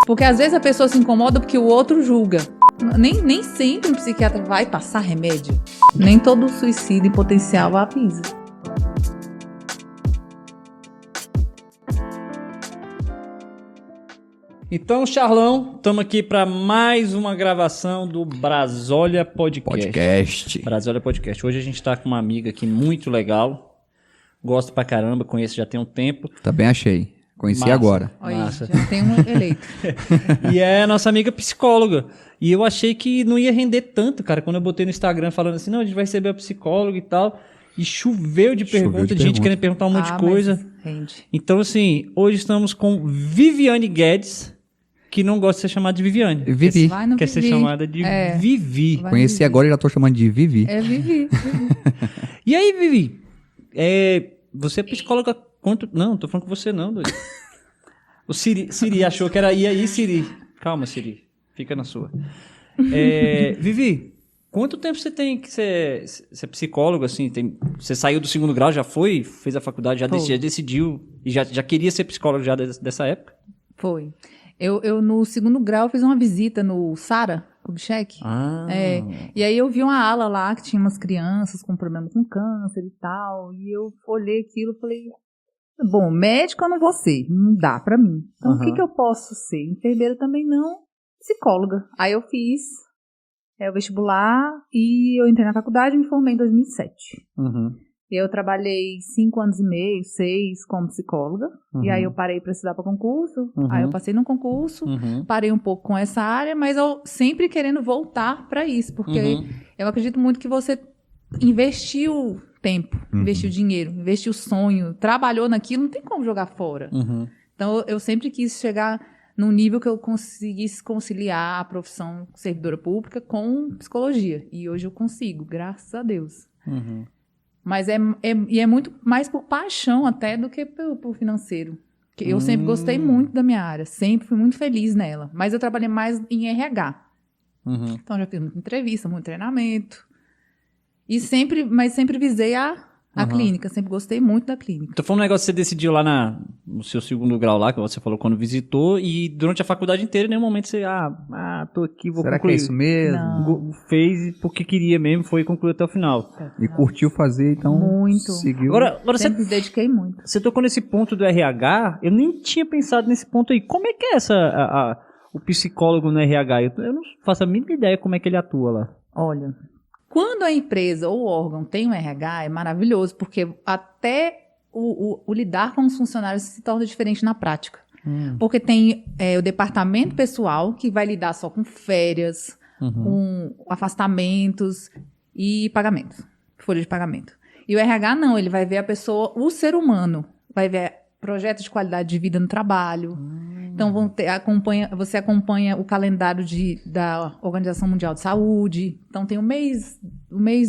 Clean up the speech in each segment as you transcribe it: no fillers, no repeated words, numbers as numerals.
Porque às vezes a pessoa se incomoda porque o outro julga. Nem sempre um psiquiatra vai passar remédio. Nem todo suicídio em potencial avisa. Então, Charlão, estamos aqui para mais uma gravação do Brasólia Podcast. Brasólia Podcast. Hoje a gente está com uma amiga aqui muito legal. Gosto pra caramba, conheço já tem um tempo. Também achei. Conheci Massa. agora. Massa. Já tem um eleito. E é a nossa amiga psicóloga. E eu achei que não ia render tanto, cara. Quando eu botei no Instagram falando assim, não, a gente vai receber a psicóloga e tal. E choveu de perguntas, gente querendo perguntar um monte de coisa. Então, assim, hoje estamos com Viviane Guedes, que não gosta de ser chamada de Viviane. Vivi. Quer ser chamada de Vivi. Conheci agora e já tô chamando de Vivi. É Vivi. E aí, Vivi? Você é psicóloga quanto... Não, tô falando com você não, doido. O Siri achou que era... E aí, Siri? Calma, Siri. Fica na sua. Vivi, quanto tempo você tem que ser psicólogo, assim? Você saiu do 2º grau, já foi? Fez a faculdade, já decidiu? E já queria ser psicólogo já dessa época? Foi. Eu no 2º grau, fiz uma visita no Sara Kubitschek. E aí eu vi uma ala lá que tinha umas crianças com problema com câncer e tal. E eu olhei aquilo e falei... Bom, médico eu não vou ser. Não dá pra mim. Então o que eu posso ser? Enfermeira também não. Psicóloga. Aí eu fiz o vestibular e eu entrei na faculdade e me formei em 2007. Eu trabalhei 5 anos e meio, 6 como psicóloga. E aí eu parei para estudar para concurso. Aí eu passei num concurso, parei um pouco com essa área, mas eu sempre querendo voltar para isso, porque eu acredito muito que você investiu tempo, investiu dinheiro, investiu sonho, trabalhou naquilo, não tem como jogar fora. Então eu sempre quis chegar num nível que eu conseguisse conciliar a profissão servidora pública com psicologia. E hoje eu consigo, graças a Deus. Mas é muito mais por paixão até do que por financeiro. Porque eu sempre gostei muito da minha área, sempre fui muito feliz nela. Mas eu trabalhei mais em RH. Então já fiz muita entrevista, muito treinamento. Mas sempre visei a clínica, sempre gostei muito da clínica. Então foi um negócio que você decidiu lá no seu 2º grau lá, que você falou quando visitou, e durante a faculdade inteira, em nenhum momento você, tô aqui, vou Será concluir. Que é isso mesmo? Não. Fez porque queria mesmo, foi concluir até o final. E curtiu fazer, então muito. Seguiu. Agora sempre me dediquei muito. Você tocou nesse ponto do RH, eu nem tinha pensado nesse ponto aí. Como é que é o psicólogo no RH? Eu não faço a mínima ideia como é que ele atua lá. Olha... Quando a empresa ou o órgão tem um RH, é maravilhoso, porque até o lidar com os funcionários se torna diferente na prática. Porque tem o departamento pessoal, que vai lidar só com férias, com afastamentos e pagamentos, folha de pagamento. E o RH não, ele vai ver a pessoa, o ser humano, vai ver projetos de qualidade de vida no trabalho. Então, você acompanha o calendário da Organização Mundial de Saúde. Então, tem o mês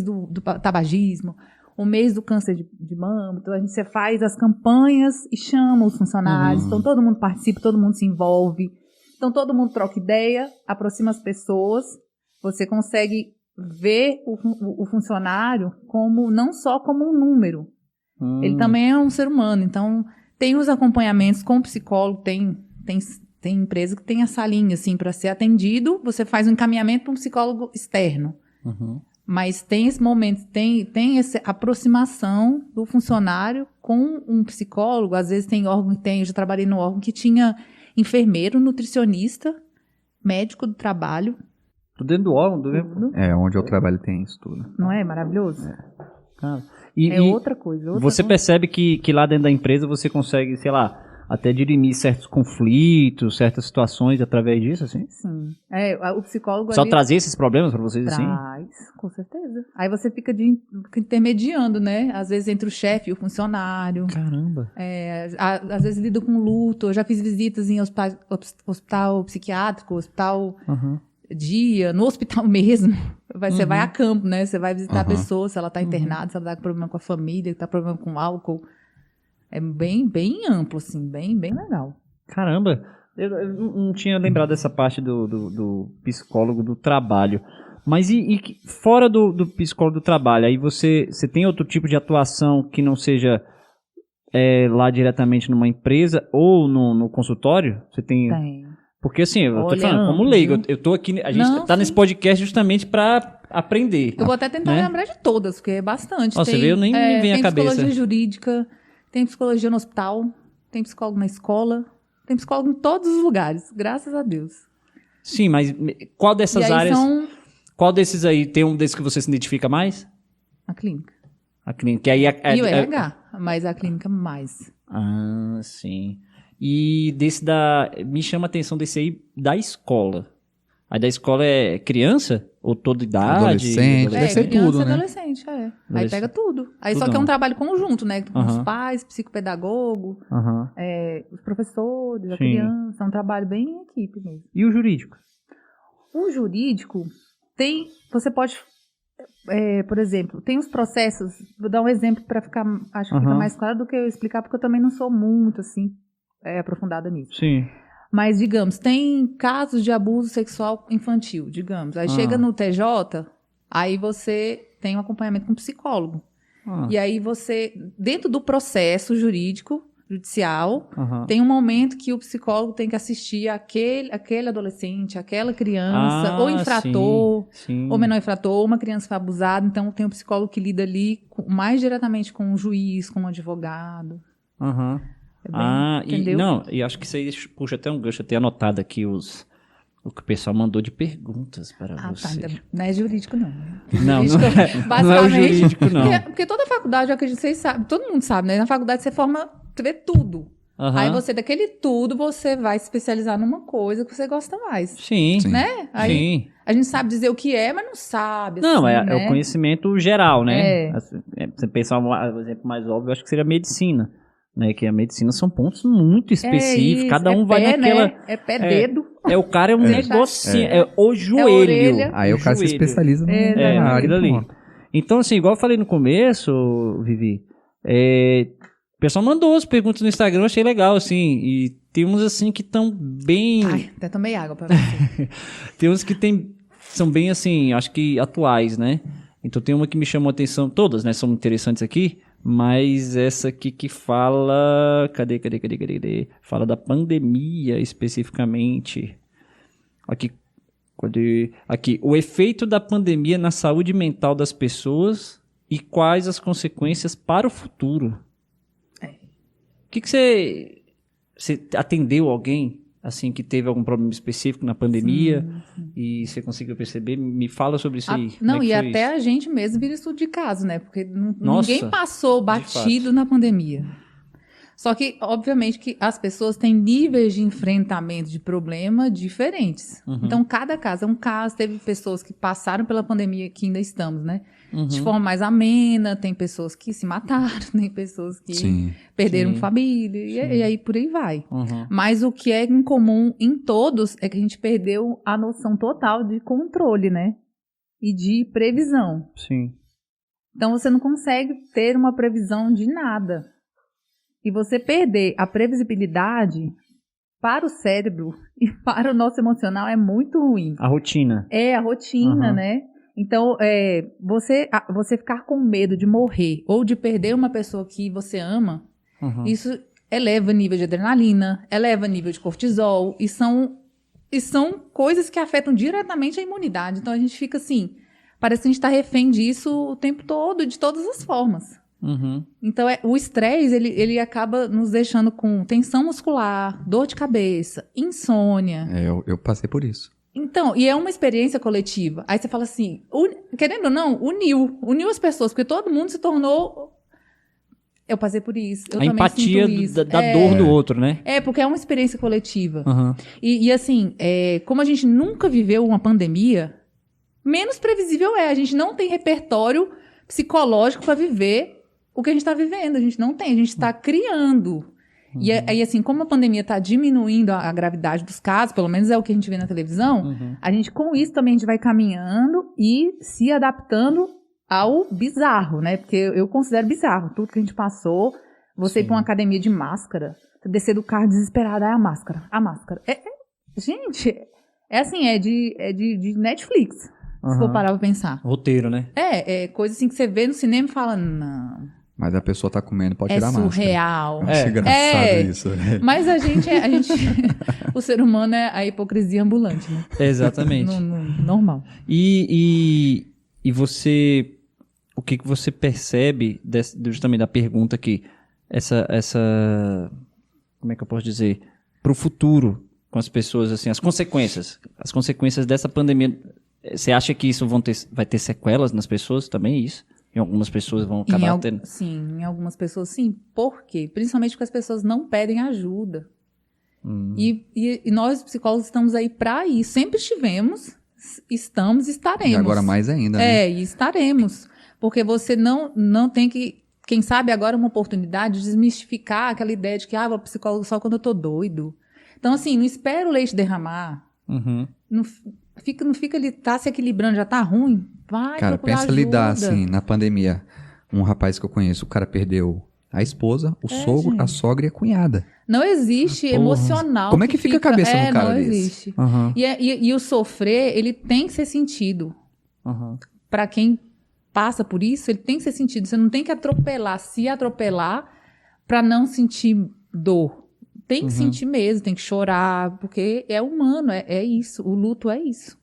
do tabagismo, o mês do câncer de mama. Então, você faz as campanhas e chama os funcionários. Então, todo mundo participa, todo mundo se envolve. Então, todo mundo troca ideia, aproxima as pessoas. Você consegue ver o funcionário não só como um número. Ele também é um ser humano. Então, tem os acompanhamentos com o psicólogo, tem empresa que tem a salinha, assim, para ser atendido, você faz um encaminhamento para um psicólogo externo. Mas tem esse momento, tem essa aproximação do funcionário com um psicólogo. Às vezes eu já trabalhei no órgão que tinha enfermeiro, nutricionista, médico do trabalho. Tudo dentro do órgão, tudo. Onde eu trabalho tem isso tudo. Não é maravilhoso? Cara, outra coisa. Você percebe que lá dentro da empresa você consegue, sei lá, até dirimir certos conflitos, certas situações através disso, assim? Sim. O psicólogo... Só trazer esses problemas para vocês, assim? Traz, com certeza. Aí você fica intermediando, né? Às vezes entre o chefe e o funcionário. Caramba. Às vezes lido com luto. Eu já fiz visitas em hospital psiquiátrico, hospital dia, no hospital mesmo. Você vai a campo, né? Você vai visitar a pessoa, se ela está internada, se ela está com problema com a família, se está com problema com álcool. É bem amplo, assim, bem legal. Caramba, eu não tinha lembrado dessa parte do psicólogo do trabalho. Mas e fora do psicólogo do trabalho, aí você tem outro tipo de atuação que não seja lá diretamente numa empresa ou no consultório? Você tem... Porque assim, eu tô Olha, falando, como leigo, eu tô aqui, a gente Não, tá nesse sim. podcast justamente pra aprender. Eu vou até tentar né? lembrar de todas, porque é bastante. Ó, você vê, eu nem me vem à tem cabeça. psicologia jurídica, tem psicologia no hospital, tem psicólogo na escola, tem psicólogo em todos os lugares, graças a Deus. Sim, mas qual E dessas aí áreas, são qual desses aí, tem um desses que você se identifica mais? a clínica. A clínica, que aí E o RH, mas a clínica mais. Ah, sim. E me chama a atenção desse aí da escola. Aí da escola é criança? Ou toda idade? Adolescente, deve ser criança tudo, e né? Adolescente, é. Aí Adolescente. pega tudo. Aí só Tudão. que é um trabalho conjunto, né? Com os Aham. pais, psicopedagogo, Aham. os professores, a Sim. criança. É um trabalho bem em equipe mesmo. E o jurídico? O jurídico tem. Você pode. Por exemplo, tem os processos. Vou dar um exemplo para ficar. Acho que fica Aham. mais claro do que eu explicar, porque eu também não sou muito assim aprofundada nisso. Sim. Mas, digamos, tem casos de abuso sexual infantil, digamos. Aí chega no TJ, aí você tem um acompanhamento com um psicólogo. E aí você, dentro do processo jurídico, judicial, Aham. tem um momento que o psicólogo tem que assistir aquele adolescente, aquela criança, ou infrator, sim. ou menor infrator, ou uma criança foi abusada. Então, tem um psicólogo que lida ali mais diretamente com o juiz, com o advogado. Aham. É bem, entendeu? E acho que isso aí puxa até um gancho, eu tenho anotado aqui o que o pessoal mandou de perguntas para você. Tá, não é jurídico, não. Não, Jurídico, não é o basicamente, jurídico, não. Porque toda faculdade, eu acredito que vocês sabem, todo mundo sabe, né? Na faculdade você vê tudo. Aham. Aí você, daquele tudo, você vai se especializar numa coisa que você gosta mais. Sim. Né? Aí Sim. a gente sabe dizer o que é, mas não sabe. Não, assim, é né? o conhecimento geral, né? É. Assim, você pensar um exemplo mais óbvio, eu acho que seria a medicina. Né, que a medicina são pontos muito específicos, isso, cada um vai pé, naquela... Né? É pé, dedo. O cara é um negocinho, é o joelho. orelha. Aí o cara se joelho. especializa É, na área. naquilo ali. pronto. Então, assim, igual eu falei no começo, Vivi, o pessoal mandou as perguntas no Instagram, eu achei legal, assim, e tem uns, assim, que estão bem... Ai, até tomei água pra você. Tem uns que são bem, assim, acho que atuais, né? Então tem uma que me chamou a atenção, todas, né, são interessantes aqui, mas essa aqui que fala... Cadê? Fala da pandemia, especificamente. Aqui, o efeito da pandemia na saúde mental das pessoas e quais as consequências para o futuro. O que você atendeu alguém assim que teve algum problema específico na pandemia e você conseguiu perceber? Me fala sobre isso aí. Não, Como é e que foi até isso? a gente mesmo vira estudo de caso, né? Porque Nossa, ninguém passou batido na pandemia. Só que, obviamente, que as pessoas têm níveis de enfrentamento de problema diferentes. Então, cada caso é um caso. Teve pessoas que passaram pela pandemia, que ainda estamos, né? De forma mais amena. Tem pessoas que se mataram, tem pessoas que Sim. perderam Sim. família. E aí, por aí vai. Uhum. Mas o que é em comum em todos é que a gente perdeu a noção total de controle, né? E de previsão. Sim. Então, você não consegue ter uma previsão de nada. E você perder a previsibilidade para o cérebro e para o nosso emocional é muito ruim. A rotina. É a rotina, Uhum. né? Então, você ficar com medo de morrer ou de perder uma pessoa que você ama, isso eleva nível de adrenalina, eleva nível de cortisol, e são coisas que afetam diretamente a imunidade. Então, a gente fica assim, parece que a gente está refém disso o tempo todo, de todas as formas. Uhum. Então, o estresse, ele acaba nos deixando com tensão muscular, dor de cabeça, insônia. Eu passei por isso. Então, e é uma experiência coletiva. Aí você fala assim, querendo ou não, uniu as pessoas, porque todo mundo se tornou... Eu passei por isso, eu A também empatia sinto isso. da dor do outro, né? Porque é uma experiência coletiva. Uhum. E assim, como a gente nunca viveu uma pandemia, menos previsível é. A gente não tem repertório psicológico para viver o que a gente está vivendo. A gente não tem, a gente está criando. E aí, assim, como a pandemia está diminuindo a gravidade dos casos, pelo menos é o que a gente vê na televisão, a gente, com isso, também a gente vai caminhando e se adaptando ao bizarro, né? Porque eu considero bizarro tudo que a gente passou. Você ir para uma academia de máscara, você descer do carro desesperado, a máscara. Gente, é assim, é de Netflix, se for parar pra pensar. Roteiro, né? Coisa assim que você vê no cinema e fala, não. Mas a pessoa tá comendo, pode tirar a máscara. Surreal. Eu acho engraçado isso. Mas a gente o ser humano é a hipocrisia ambulante, né? Exatamente. Normal. E você, o que você percebe justamente da pergunta aqui, como é que eu posso dizer, para o futuro com as pessoas, assim, as consequências dessa pandemia, você acha que isso vai ter sequelas nas pessoas também, isso? Em algumas pessoas vão acabar tendo? Sim, em algumas pessoas sim. Por quê? Principalmente porque as pessoas não pedem ajuda. E nós, psicólogos, estamos aí para isso. Sempre estivemos, estamos e estaremos. E agora mais ainda, né? E estaremos. Porque você não tem que... Quem sabe agora é uma oportunidade de desmistificar aquela ideia de que vou ao psicólogo só quando eu tô doido. Então, assim, não espera o leite derramar. Não fica ali, tá se equilibrando, já tá ruim. Vai Cara, procurar pensa ajuda. lidar assim, na pandemia. Um rapaz que eu conheço, o cara perdeu a esposa, o sogro, gente. a sogra e a cunhada. Não existe emocional. Como é que fica a cabeça de um cara não desse? Existe. Uhum. E o sofrer, ele tem que ser sentido. Para quem passa por isso, ele tem que ser sentido. Você não tem que se atropelar para não sentir dor. Tem que sentir mesmo, tem que chorar, porque é humano, é isso. O luto é isso.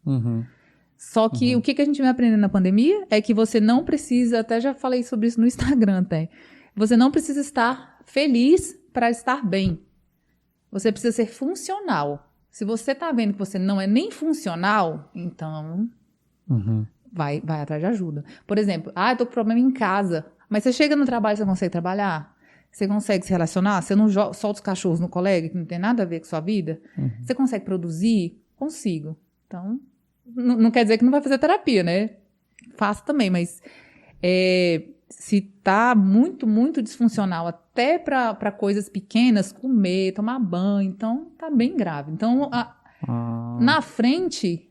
Só que o que a gente vai aprendendo na pandemia é que você não precisa, até já falei sobre isso no Instagram até, você não precisa estar feliz para estar bem. Você precisa ser funcional. Se você está vendo que você não é nem funcional, então vai atrás de ajuda. Por exemplo, eu tô com problema em casa, mas você chega no trabalho, você consegue trabalhar? Você consegue se relacionar? Você não solta os cachorros no colega, que não tem nada a ver com sua vida? Você consegue produzir? Consigo. Então, não quer dizer que não vai fazer terapia, né? Faço também, mas se tá muito, muito disfuncional, até para coisas pequenas, comer, tomar banho, então tá bem grave. Então, na frente,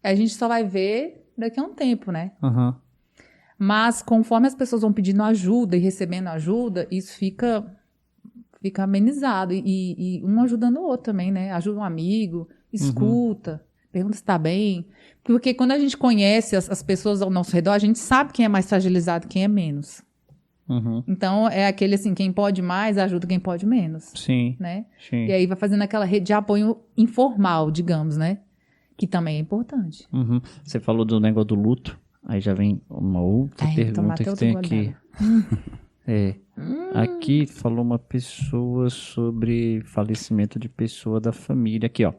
a gente só vai ver daqui a um tempo, né? Mas conforme as pessoas vão pedindo ajuda e recebendo ajuda, isso fica amenizado. E um ajudando o outro também, né? Ajuda um amigo, escuta, pergunta se está bem. Porque quando a gente conhece as pessoas ao nosso redor, a gente sabe quem é mais fragilizado e quem é menos. Então, é aquele assim, quem pode mais ajuda quem pode menos. Sim. Né? Sim. E aí vai fazendo aquela rede de apoio informal, digamos, né? Que também é importante. Você falou do negócio do luto. Aí já vem uma outra pergunta que tem aqui. Aqui falou uma pessoa sobre falecimento de pessoa da família. Aqui, ó.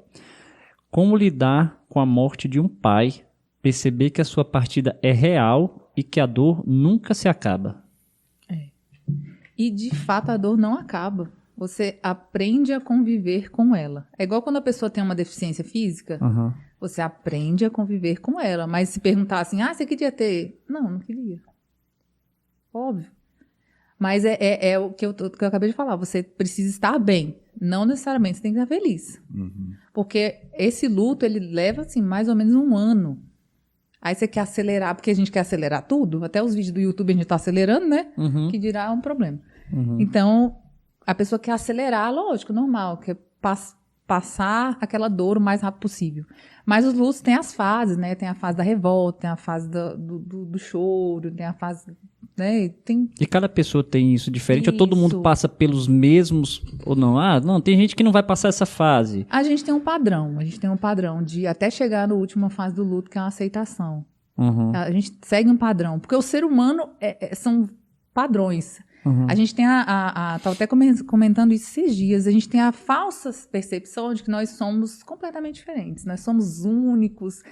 Como lidar com a morte de um pai, perceber que a sua partida é real e que a dor nunca se acaba? E, de fato, a dor não acaba. Você aprende a conviver com ela. É igual quando a pessoa tem uma deficiência física, você aprende a conviver com ela. Mas se perguntar assim, você queria ter? Não queria. Óbvio. Mas é o que eu acabei de falar. Você precisa estar bem. Não necessariamente você tem que estar feliz. Porque esse luto, ele leva, assim, mais ou menos um ano. Aí você quer acelerar, porque a gente quer acelerar tudo. Até os vídeos do YouTube a gente está acelerando, né? Que dirá um problema. Então, a pessoa quer acelerar, lógico, normal. Quer passar aquela dor o mais rápido possível. Mas os lutos têm as fases, né? Tem a fase da revolta, tem a fase do choro, tem a fase... Né? E cada pessoa tem isso diferente? Ou todo mundo passa pelos mesmos? Ou não? Não, tem gente que não vai passar essa fase. A gente tem um padrão de até chegar na última fase do luto, que é a aceitação. A gente segue um padrão. Porque o ser humano são padrões. A gente tem estava até comentando isso esses dias, a gente tem a falsa percepção de que nós somos completamente diferentes, nós somos únicos.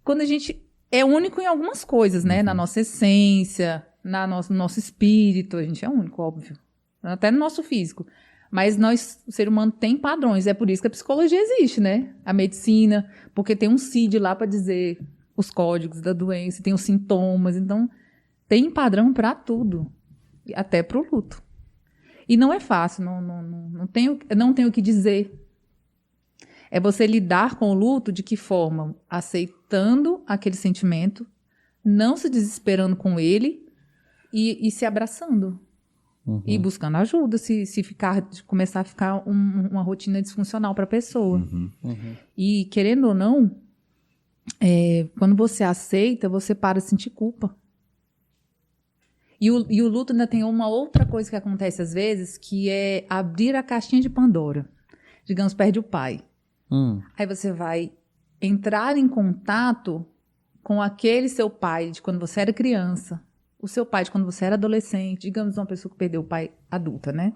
Quando a gente é único em algumas coisas, né? Na nossa essência, no nosso espírito, a gente é único, óbvio. Até no nosso físico. Mas o ser humano tem padrões, é por isso que a psicologia existe, né? A medicina, porque tem um CID lá para dizer os códigos da doença, tem os sintomas, então tem padrão para tudo. Até para o luto. E não é fácil, não tenho o que dizer. É você lidar com o luto de que forma? Aceitando aquele sentimento, não se desesperando com ele e se abraçando. E buscando ajuda se começar a ficar uma rotina disfuncional para a pessoa. E querendo ou não, quando você aceita, você para de sentir culpa. E o luto ainda tem uma outra coisa que acontece às vezes, que é abrir a caixinha de Pandora. Digamos, perde o pai. Aí você vai entrar em contato com aquele seu pai de quando você era criança, o seu pai de quando você era adolescente, digamos uma pessoa que perdeu o pai adulta, né?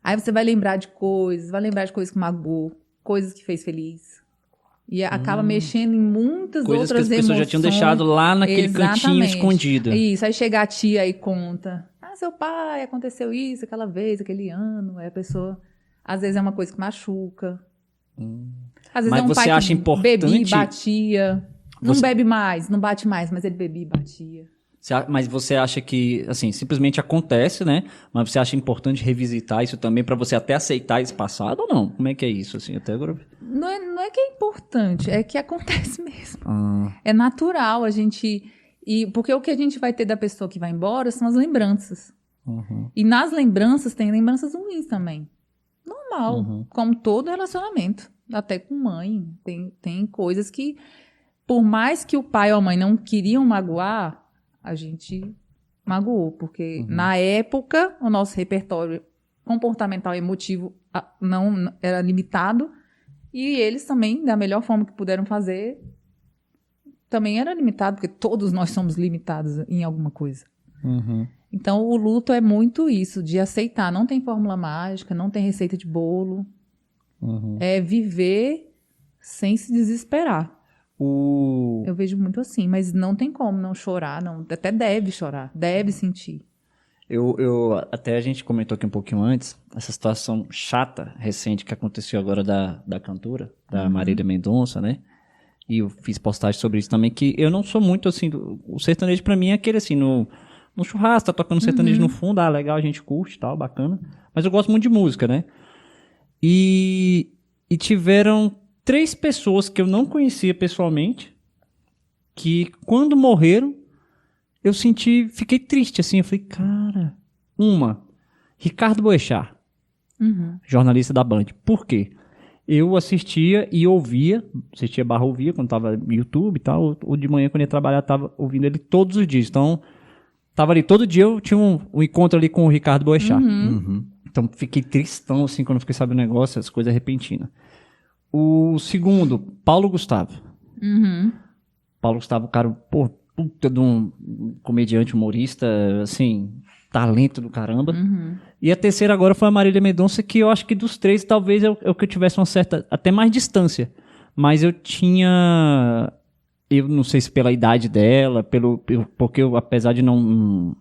Aí você vai lembrar de coisas, que magoou, coisas que fez feliz. E acaba mexendo em muitas coisas outras que as pessoas já tinham deixado lá naquele cantinho escondido. Isso, aí chega a tia e conta. Seu pai, aconteceu isso, aquela vez, aquele ano. Aí a pessoa, às vezes é uma coisa que machuca. Às vezes Mas é um você pai acha que importante... bebia e batia. Não bebe mais, não bate mais, mas ele bebia e batia. Mas você acha que, assim, simplesmente acontece, né? Mas você acha importante revisitar isso também pra você até aceitar esse passado ou não? Como é que é isso, assim, até agora? Não é que é importante, é que acontece mesmo. É natural a gente... porque o que a gente vai ter da pessoa que vai embora são as lembranças. E nas lembranças tem lembranças ruins também. Normal, como todo relacionamento. Até com mãe. Tem coisas que, por mais que o pai ou a mãe não queriam magoar, a gente magoou. Porque na época, o nosso repertório comportamental e emotivo não era limitado. E eles também, da melhor forma que puderam fazer, também era limitado, porque todos nós somos limitados em alguma coisa. Então, o luto é muito isso, de aceitar. Não tem fórmula mágica, não tem receita de bolo. É viver sem se desesperar. Eu vejo muito assim, mas não tem como não chorar, não. Até deve chorar, deve sentir. Até a gente comentou aqui um pouquinho antes, essa situação chata, recente, que aconteceu agora da cantora, da Marília Mendonça, né? E eu fiz postagem sobre isso também, que eu não sou muito assim, o sertanejo pra mim é aquele assim, no churrasco, tá tocando sertanejo no fundo, legal, a gente curte, tal, bacana. Mas eu gosto muito de música, né? E tiveram 3 pessoas que eu não conhecia pessoalmente, que quando morreram, eu fiquei triste, assim, eu falei, cara... Ricardo Boechat, jornalista da Band. Por quê? Eu assistia e ouvia quando tava no YouTube e tal, ou de manhã quando ia trabalhar, tava ouvindo ele todos os dias. Então, tava ali todo dia, eu tinha um encontro ali com o Ricardo Boechat. Então, fiquei tristão, assim, quando fiquei sabendo o negócio, as coisas repentinas. O segundo, Paulo Gustavo. Paulo Gustavo, cara, puta de um comediante, humorista, assim, talento do caramba. E a terceira agora foi a Marília Mendonça, que eu acho que dos 3, talvez eu que eu tivesse uma certa, até mais distância. Mas eu não sei se pela idade dela, porque eu, apesar de não...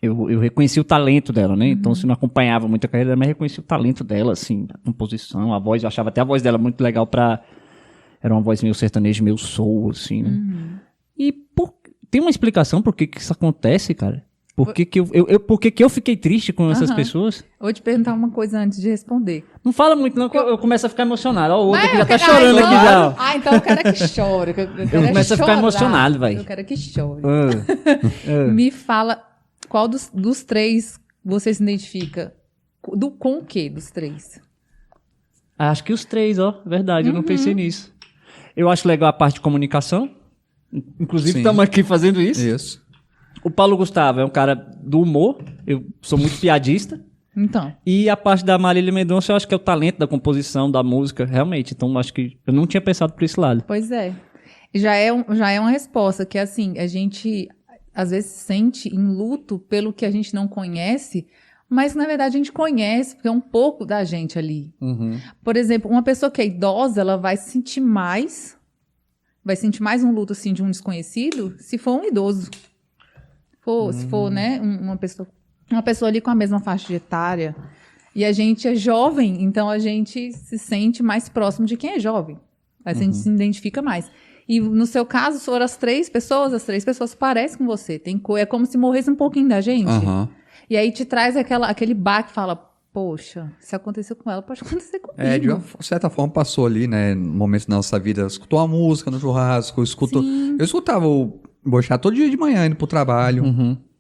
Eu reconheci o talento dela, né? Então, se não acompanhava muito a carreira dela, mas reconheci o talento dela, assim, a composição, a voz. Eu achava até a voz dela muito legal era uma voz meio sertaneja, meio soul, assim, né? E tem uma explicação por que isso acontece, cara? Por que eu fiquei triste com essas pessoas? Vou te perguntar uma coisa antes de responder. Não fala muito não, que eu começo a ficar emocionado. Ó, o outro aqui já tá chorando aqui já. Então eu quero que chore. Eu começo a ficar emocionado, velho. Eu quero que chore. Me fala, qual dos 3 você se identifica? Com o quê dos 3? Acho que os 3, ó. Verdade, eu não pensei nisso. Eu acho legal a parte de comunicação. Inclusive, estamos aqui fazendo isso. Isso. O Paulo Gustavo é um cara do humor. Eu sou muito piadista. Então. E a parte da Marília Mendonça, eu acho que é o talento da composição, da música, realmente. Então, acho que eu não tinha pensado por esse lado. Pois é. Já é uma resposta que, assim, a gente, às vezes, sente em luto pelo que a gente não conhece, mas, na verdade, a gente conhece, porque é um pouco da gente ali. Por exemplo, uma pessoa que é idosa, ela vai sentir mais um luto, assim, de um desconhecido, se for um idoso. Se for, né, uma pessoa ali com a mesma faixa etária, e a gente é jovem, então a gente se sente mais próximo de quem é jovem. A gente se identifica mais. E no seu caso, foram as 3 pessoas parecem com você. É como se morresse um pouquinho da gente. E aí te traz aquele baque, fala, poxa, se aconteceu com ela, pode acontecer comigo. De uma certa forma passou ali, né, momentos da nossa vida, escutou uma música no churrasco, eu escutava o Boechat todo dia de manhã, indo pro trabalho,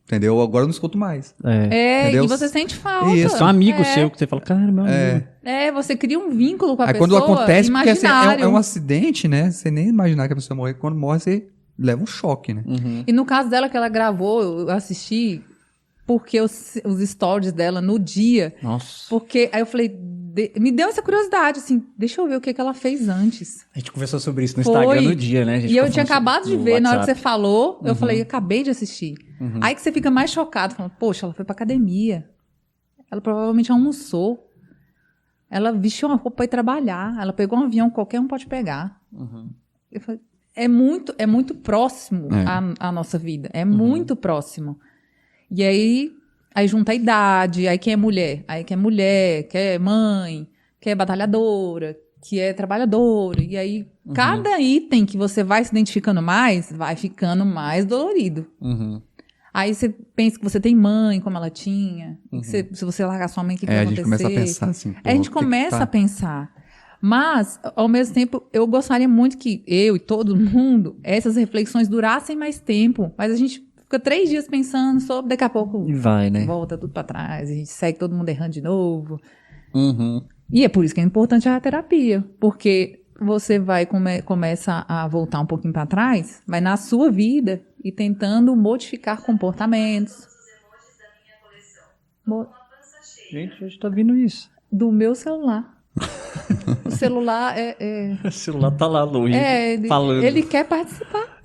entendeu? Agora eu não escuto mais. E você sente falta. Isso, são amigos seus, que você fala, cara, meu amigo. Você cria um vínculo com a Aí pessoa. quando acontece, porque assim, imaginário. é um acidente, né, você nem imaginar que a pessoa morre, quando morre, você leva um choque, né? E no caso dela que ela gravou, eu assisti porque os stories dela no dia. Nossa. Porque aí eu falei, me deu essa curiosidade, assim, deixa eu ver o que ela fez antes. A gente conversou sobre isso no Instagram no dia, né? A gente E eu ficou tinha falando acabado de no ver, na hora que você WhatsApp. falou, eu falei, acabei de assistir. Aí que você fica mais chocado, falando, poxa, ela foi pra academia. Ela provavelmente almoçou. Ela vestiu uma roupa pra ir trabalhar. Ela pegou um avião, qualquer um pode pegar. Eu falei, é muito próximo à nossa vida. É muito próximo. E aí junta a idade, aí quem é mulher? Aí quem é mulher, quem é mãe, quem é batalhadora, que é trabalhadora. E aí, cada item que você vai se identificando mais, vai ficando mais dolorido. Aí você pensa que você tem mãe, como ela tinha. E que se você largar sua mãe, o que vai acontecer? A gente começa a pensar assim. A gente começa a pensar. Mas, ao mesmo tempo, eu gostaria muito que eu e todo mundo, essas reflexões durassem mais tempo. Mas a gente fica 3 dias pensando sobre, daqui a pouco E vai, né? volta tudo pra trás, a gente segue todo mundo errando de novo. E é por isso que é importante a terapia, porque você vai começa a voltar um pouquinho pra trás, vai na sua vida e tentando modificar comportamentos. Gente, hoje tá vindo isso. Do meu celular. O celular O celular tá lá, Luiz, falando. ele quer participar.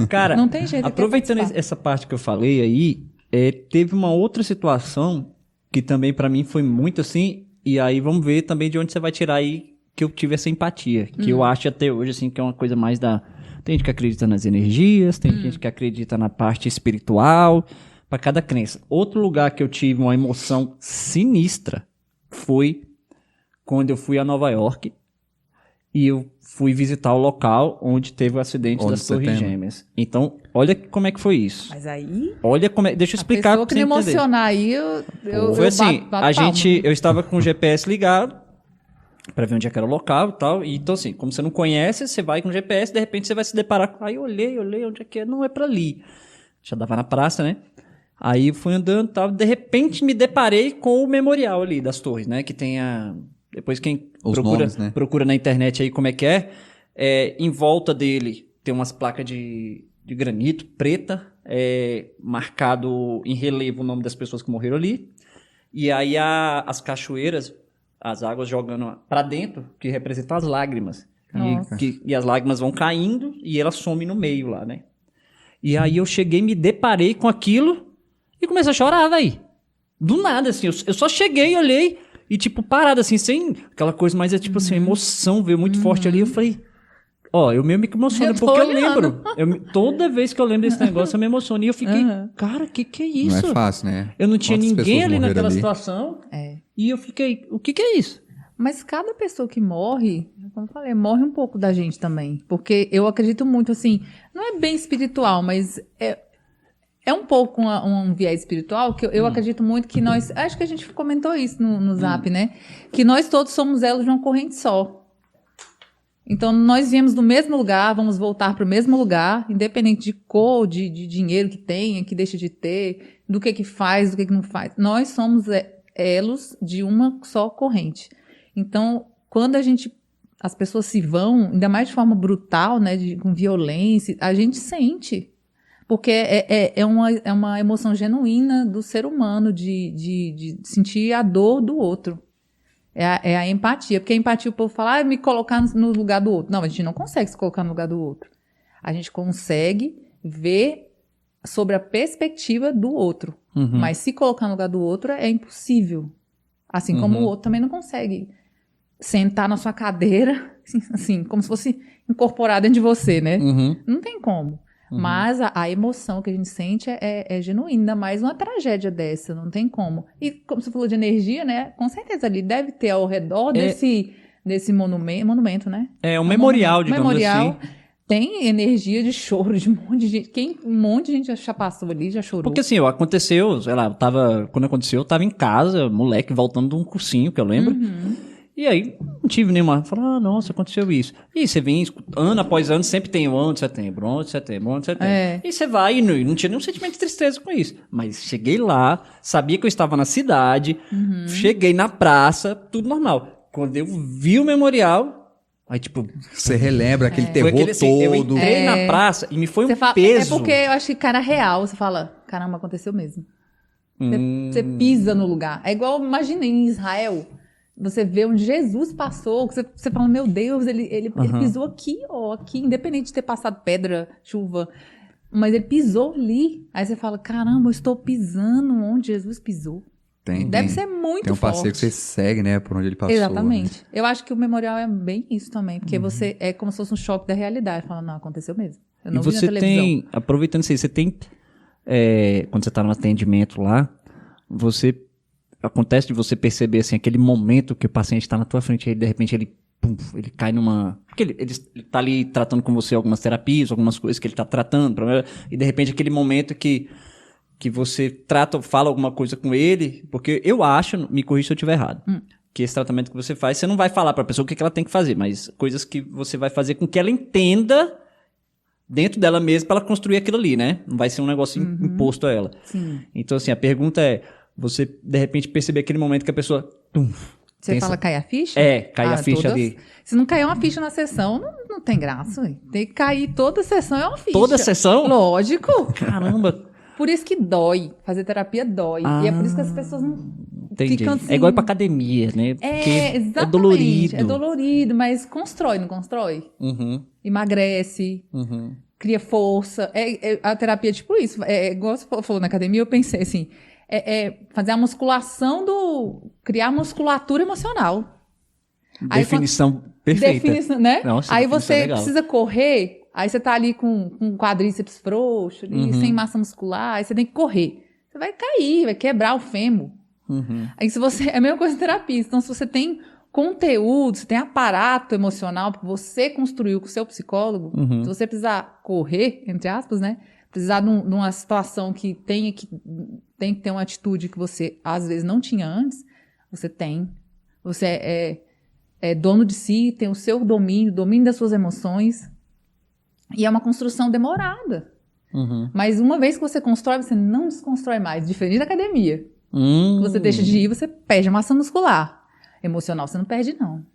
Cara, Não tem jeito, aproveitando essa parte que eu falei aí, teve uma outra situação que também pra mim foi muito assim, e aí vamos ver também de onde você vai tirar aí que eu tive essa empatia, que eu acho até hoje assim que é uma coisa mais da... Tem gente que acredita nas energias, tem gente que acredita na parte espiritual, pra cada crença. Outro lugar que eu tive uma emoção sinistra foi quando eu fui a Nova York e eu fui visitar o local onde teve o acidente das Torres Gêmeas. Então, olha como é que foi isso. Mas aí... Olha como é... Deixa eu explicar pra você você entender. emocionar aí, Foi assim, bato eu estava com o GPS ligado pra ver onde é que era o local e tal. E, então, assim, como você não conhece, você vai com o GPS, de repente você vai se deparar com... Aí eu olhei, onde é que é? Não é pra ali. Já dava na praça, né? Aí eu fui andando e tal. De repente me deparei com o memorial ali das torres, né? Que tem a... Depois quem procura na internet aí como é que em volta dele tem umas placas de granito preta, marcado em relevo o nome das pessoas que morreram ali. E aí as as águas jogando pra dentro, que representam as lágrimas. E as lágrimas vão caindo e elas somem no meio lá, né? E aí eu cheguei, me deparei com aquilo e comecei a chorar, velho. Do nada, assim. Eu só cheguei, olhei... E, tipo, parado, assim, sem aquela coisa, mas tipo assim, a emoção veio muito forte ali. Eu falei, eu mesmo me emociono, porque eu lembro. Toda vez que eu lembro desse negócio, eu me emociono. E eu fiquei, cara, que é isso? Não é fácil, né? Eu não tinha ninguém ali naquela situação. É. E eu fiquei, o que é isso? Mas cada pessoa que morre, como eu falei, morre um pouco da gente também. Porque eu acredito muito, assim, não é bem espiritual, mas é um pouco um viés espiritual que eu acredito muito que nós... Acho que a gente comentou isso no Zap, né? Que nós todos somos elos de uma corrente só. Então, nós viemos do mesmo lugar, vamos voltar para o mesmo lugar, independente de cor, de dinheiro que tenha, que deixa de ter, do que faz, do que não faz. Nós somos elos de uma só corrente. Então, quando as pessoas se vão, ainda mais de forma brutal, né? Com violência, a gente sente... Porque é uma emoção genuína do ser humano de sentir a dor do outro. É a empatia. Porque a empatia, o povo fala, me colocar no lugar do outro. Não, a gente não consegue se colocar no lugar do outro. A gente consegue ver sobre a perspectiva do outro. Mas se colocar no lugar do outro é impossível. Assim como o outro também não consegue sentar na sua cadeira, assim, como se fosse incorporado dentro de você, né? Não tem como. Mas a emoção que a gente sente é genuína, ainda mais uma tragédia dessa, não tem como. E como você falou de energia, né? Com certeza ali deve ter ao redor desse monumento, né? É um memorial, digamos assim. Tem energia de choro de um monte de gente. Um monte de gente já passou ali, já chorou. Porque assim, aconteceu, sei lá, quando aconteceu, eu tava em casa, moleque, voltando de um cursinho, que eu lembro. E aí, não tive nenhuma... Falei, nossa, aconteceu isso. E você vem, ano após ano, sempre tem o 11 de setembro, 11 de setembro, 11 de setembro. E você vai e não tinha nenhum sentimento de tristeza com isso. Mas cheguei lá, sabia que eu estava na cidade, cheguei na praça, tudo normal. Quando eu vi o memorial, Aí, tipo... Você relembra aquele Foi terror aquele, assim, eu todo. entrei na praça e me foi um Você fala, peso. é porque eu acho que cara real, você fala, caramba, aconteceu mesmo. Você pisa no lugar. É igual, imagina, em Israel, você vê onde Jesus passou, que você fala, meu Deus, ele pisou aqui, ó, aqui, independente de ter passado pedra, chuva, mas ele pisou ali. Aí você fala, caramba, eu estou pisando onde Jesus pisou. Deve ser muito Tem um forte. passeio que você segue, né? Por onde ele passou. Exatamente. Eu acho que o memorial é bem isso também, porque você é como se fosse um choque da realidade. Fala, não, aconteceu mesmo. Eu não E vi na você televisão. tem, aproveitando isso aí, você tem, quando você tá no atendimento lá, acontece de você perceber, assim, aquele momento que o paciente tá na tua frente e de repente ele cai numa... Porque ele tá ali tratando com você algumas terapias, algumas coisas que ele tá tratando, e de repente aquele momento que você fala alguma coisa com ele, porque eu acho, me corrija se eu estiver errado, que esse tratamento que você faz, você não vai falar pra pessoa o que ela tem que fazer, mas coisas que você vai fazer com que ela entenda dentro dela mesma para ela construir aquilo ali, né? Não vai ser um negócio imposto a ela. Sim. Então, assim, a pergunta é, você, de repente, perceber aquele momento que a pessoa... Você fala cair a ficha? Cai a ficha ali. Se não cair uma ficha na sessão, não tem graça. Ué. Tem que cair toda sessão, é uma ficha. Toda sessão? Lógico. Caramba! Por isso que dói. Fazer terapia dói. E é por isso que as pessoas não entendi. ficam assim... É igual ir pra academia, né? Porque exatamente. é dolorido. É dolorido, mas constrói, não constrói? Emagrece, cria força. A terapia é tipo isso. Igual você falou na academia, eu pensei assim... fazer a musculação criar musculatura emocional. Definição perfeita. Né? Nossa, aí definição você legal. precisa correr, aí você tá ali com quadríceps frouxo, ali, sem massa muscular, aí você tem que correr. Você vai cair, vai quebrar o fêmur. Aí se você... É a mesma coisa em terapia. Então, se você tem conteúdo, você tem aparato emocional que você construiu com o seu psicólogo, se você precisar correr, entre aspas, né? Precisar de uma situação que tem que ter uma atitude que você, às vezes, não tinha antes, você tem. Você é dono de si, tem o seu domínio das suas emoções. E é uma construção demorada. Mas uma vez que você constrói, você não desconstrói mais. Diferente da academia. Você deixa de ir, você perde a massa muscular. Emocional, você não perde, não.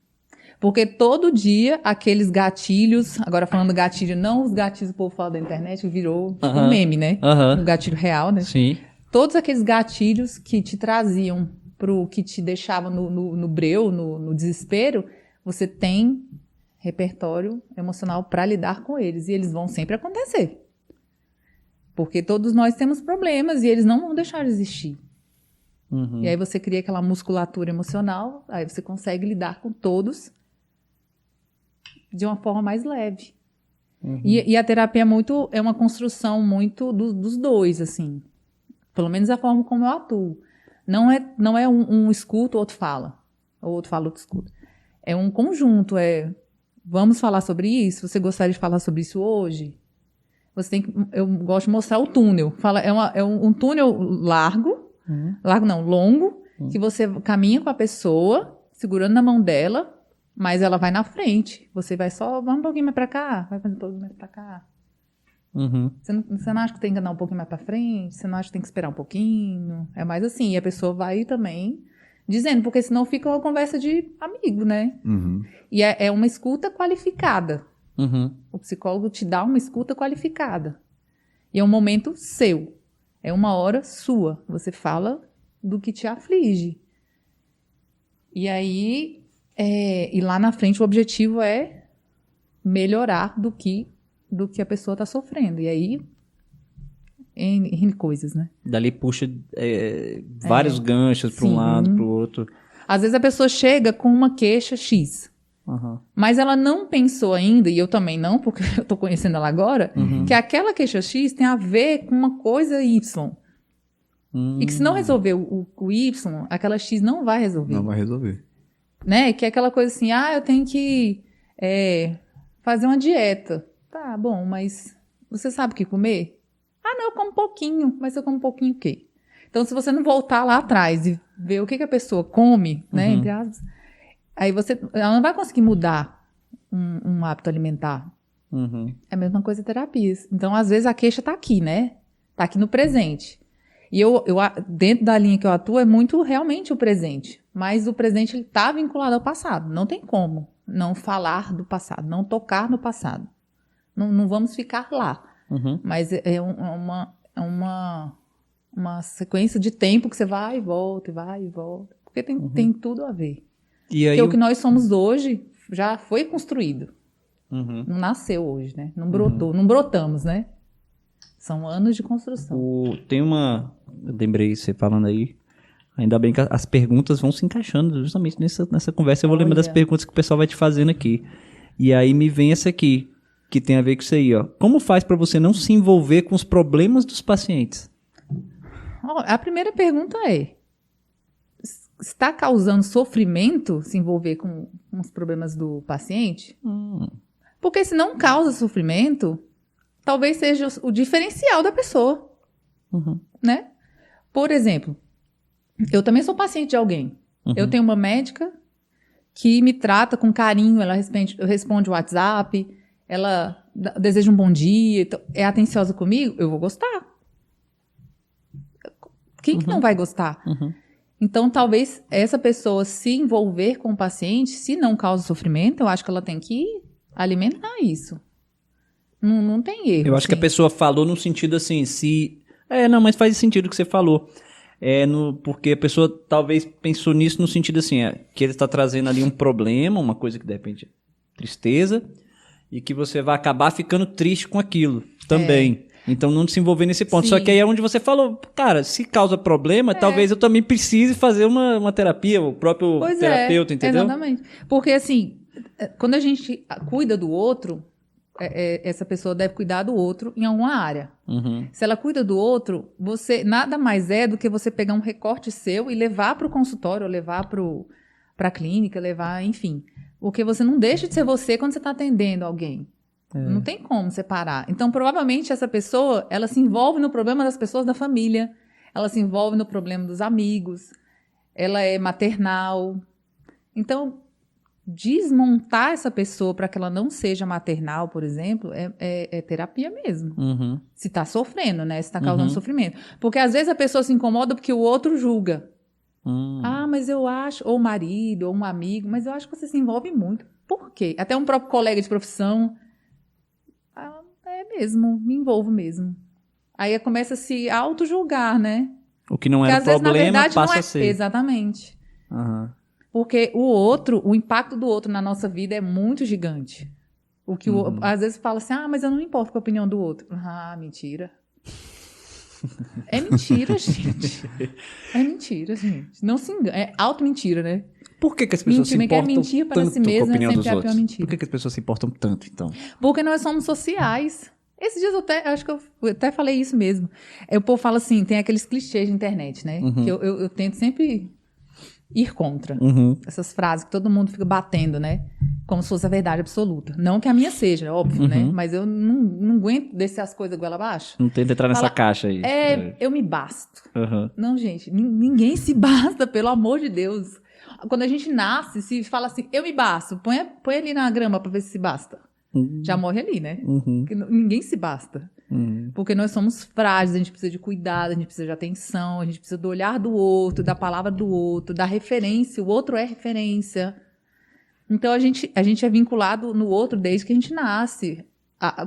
Porque todo dia, aqueles gatilhos... Agora, falando gatilho, não os gatilhos que o povo fala da internet, que virou tipo um meme, né? Um gatilho real, né? Sim. Todos aqueles gatilhos que te traziam que te deixavam no breu, no desespero, você tem repertório emocional para lidar com eles. E eles vão sempre acontecer. Porque todos nós temos problemas e eles não vão deixar de existir. E aí você cria aquela musculatura emocional, aí você consegue lidar com todos de uma forma mais leve. E a terapia é uma construção muito dos dois, assim. Pelo menos a forma como eu atuo. Não é um escuta, o outro fala. O outro fala, o outro escuta. É um conjunto, vamos falar sobre isso? Você gostaria de falar sobre isso hoje? Eu gosto de mostrar o túnel. É um túnel largo não, longo, que você caminha com a pessoa, segurando na mão dela, mas ela vai na frente. Você vai vamos um pouquinho mais pra cá, vai um pouquinho mais pra cá. Você não acha que tem que andar um pouquinho mais pra frente? Você não acha que tem que esperar um pouquinho? É mais assim, e a pessoa vai também dizendo, porque senão fica uma conversa de amigo, né? E é uma escuta qualificada. O psicólogo te dá uma escuta qualificada. E é um momento seu. É uma hora sua. Você fala do que te aflige. E aí, e lá na frente o objetivo é melhorar do que a pessoa está sofrendo. E aí, N coisas, né? Dali puxa vários ganchos para um lado, para o outro. Às vezes a pessoa chega com uma queixa X. Mas ela não pensou ainda, e eu também não, porque eu tô conhecendo ela agora, que aquela queixa X tem a ver com uma coisa Y. E que se não resolver o Y, aquela X não vai resolver. Não vai resolver. Né? Que é aquela coisa assim, eu tenho que fazer uma dieta. Tá, bom, mas você sabe o que comer? Não, eu como um pouquinho. Mas eu como um pouquinho o quê? Então, se você não voltar lá atrás e ver o que a pessoa come, né, entre aspas, aí ela não vai conseguir mudar um hábito alimentar. É a mesma coisa terapias. Então, às vezes, a queixa tá aqui, né? Tá aqui no presente. E eu dentro da linha que eu atuo, é muito realmente o presente. Mas o presente, ele tá vinculado ao passado. Não tem como. não falar do passado, não tocar no passado. Não vamos ficar lá. Mas é uma sequência de tempo que você vai e volta, e vai e volta. Porque tem tudo a ver. E aí, porque o que nós somos hoje já foi construído. Não nasceu hoje, né? Não brotou, não brotamos, né? São anos de construção. Tem uma... Eu lembrei você falando aí. Ainda bem que as perguntas vão se encaixando justamente nessa conversa. Eu vou lembrar das perguntas que o pessoal vai te fazendo aqui. E aí me vem essa aqui, que tem a ver com isso aí, ó. Como faz para você não se envolver com os problemas dos pacientes? A primeira pergunta é: está causando sofrimento se envolver com os problemas do paciente? Porque se não causa sofrimento, talvez seja o diferencial da pessoa. Né? Por exemplo, eu também sou paciente de alguém. Eu tenho uma médica que me trata com carinho, ela responde o WhatsApp, ela deseja um bom dia, é atenciosa comigo, eu vou gostar. Quem que não vai gostar? Então, talvez essa pessoa se envolver com o paciente, se não causa sofrimento, eu acho que ela tem que alimentar isso. Não tem erro. Eu acho que a pessoa falou no sentido assim, não, mas faz sentido o que você falou. Porque a pessoa talvez pensou nisso no sentido assim, que ele está trazendo ali um problema, uma coisa que de repente é tristeza, e que você vai acabar ficando triste com aquilo também. Então não se envolver nesse ponto. Sim. Só que aí é onde você falou, cara, se causa problema, talvez eu também precise fazer uma terapia, o próprio terapeuta, entendeu? Exatamente. Porque assim, quando a gente cuida do outro, essa pessoa deve cuidar do outro em alguma área. Se ela cuida do outro, você nada mais é do que você pegar um recorte seu e levar para o consultório, ou levar para a clínica, enfim. Porque você não deixa de ser você quando você está atendendo alguém. Não tem como separar. Então, provavelmente, essa pessoa, ela se envolve no problema das pessoas da família, ela se envolve no problema dos amigos, ela é maternal. Então, desmontar essa pessoa para que ela não seja maternal, por exemplo, é terapia mesmo. Se está sofrendo, né? Se está causando sofrimento. Porque, às vezes, a pessoa se incomoda porque o outro julga. Mas eu acho, ou o marido, ou um amigo, mas eu acho que você se envolve muito. Por quê? Até um próprio colega de profissão... mesmo, me envolvo mesmo. Aí começa a se auto-julgar, né? O que não era um problema, verdade, passa a ser. Exatamente. Porque o impacto do outro na nossa vida é muito gigante. Às vezes fala assim, mas eu não me importo com a opinião do outro. Mentira. É mentira, gente. É mentira, gente. Não se engane. É auto-mentira, né? Por que as pessoas se importam mentir para si mesma, com a opinião dos sempre outros? A pior mentira. Por que as pessoas se importam tanto, então? Porque nós somos sociais. Esses dias acho que eu até falei isso mesmo. O povo fala assim, tem aqueles clichês de internet, né? Que eu tento sempre ir contra. Essas frases que todo mundo fica batendo, né? Como se fosse a verdade absoluta. Não que a minha seja, óbvio, né? Mas eu não aguento descer as coisas goela abaixo. Não tenta entrar nessa caixa aí. Eu me basto. Não, gente, ninguém se basta, pelo amor de Deus. Quando a gente nasce, se fala assim, eu me basto, põe ali na grama pra ver se basta. Já morre ali, né? Porque ninguém se basta. Porque nós somos frágeis, a gente precisa de cuidado, a gente precisa de atenção, a gente precisa do olhar do outro, da palavra do outro, da referência. O outro é referência. Então, a gente é vinculado no outro desde que a gente nasce.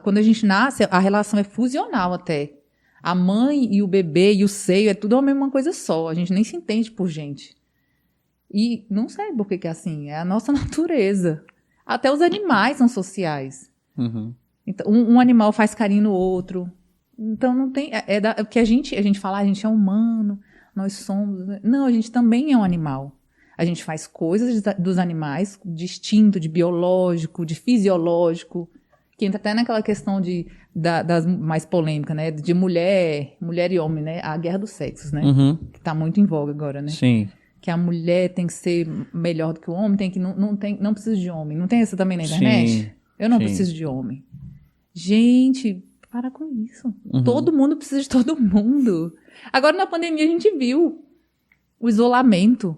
Quando a gente nasce, a relação é fusional até. A mãe e o bebê e o seio é tudo a mesma coisa só. A gente nem se entende por gente. E não sei por que é assim. É a nossa natureza. Até os animais são sociais. Então, um animal faz carinho no outro. Então, não tem... Porque a gente fala, a gente é humano, nós somos... Não, a gente também é um animal. A gente faz coisas dos animais, de instinto, de biológico, de fisiológico, que entra até naquela questão das mais polêmicas, né? De mulher e homem, né? A guerra dos sexos, né? Que tá muito em voga agora, né? Sim. Que a mulher tem que ser melhor do que o homem, não precisa de homem. Não tem essa também na internet? Sim, eu não preciso de homem. Gente, para com isso. Todo mundo precisa de todo mundo. Agora, na pandemia, a gente viu o isolamento.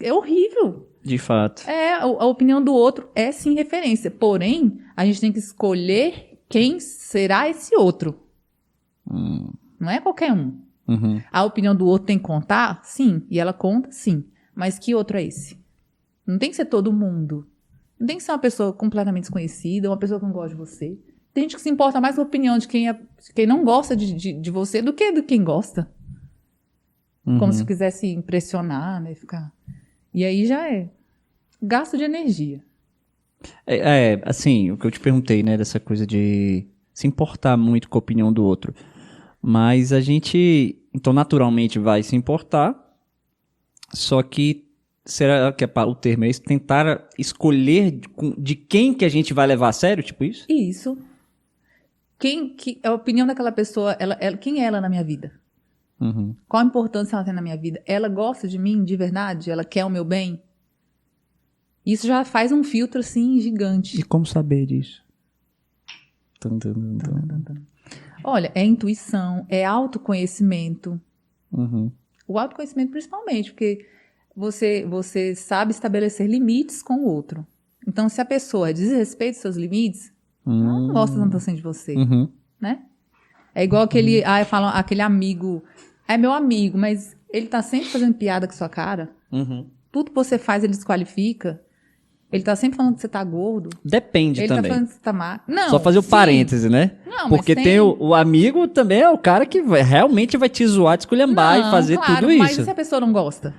É horrível. De fato. A opinião do outro é, sim, referência. Porém, a gente tem que escolher quem será esse outro. Não é qualquer um. A opinião do outro tem que contar? Sim. E ela conta? Sim. Mas que outro é esse? Não tem que ser todo mundo. Não tem que ser uma pessoa completamente desconhecida, uma pessoa que não gosta de você. Tem gente que se importa mais com a opinião de quem não gosta de você do que de quem gosta. Como se quisesse impressionar, né? Ficar... E aí já é gasto de energia. Assim, o que eu te perguntei, né, dessa coisa de se importar muito com a opinião do outro. Mas a gente, então, naturalmente vai se importar, só que, será que o termo é isso? Tentar escolher de quem que a gente vai levar a sério, tipo isso? Isso. A opinião daquela pessoa, quem é ela na minha vida? Uhum. Qual a importância ela tem na minha vida? Ela gosta de mim de verdade? Ela quer o meu bem? Isso já faz um filtro, assim, gigante. E como saber disso? Olha, é intuição, é autoconhecimento. Uhum. O autoconhecimento principalmente, porque você sabe estabelecer limites com o outro. Então, se a pessoa desrespeita os seus limites, ela não gosta tanto assim de você, Uhum. né? É igual aquele amigo, é meu amigo, mas ele tá sempre fazendo piada com a sua cara. Uhum. Tudo que você faz, ele desqualifica. Ele tá sempre falando que você tá gordo. Depende Ele também. tá falando que você tá magro. Não, Só fazer o sim. parêntese, né? Não, porque mas tem o amigo também, é o cara que realmente vai te zoar, te esculhambar e fazer claro, tudo mas isso. e se a pessoa não gosta?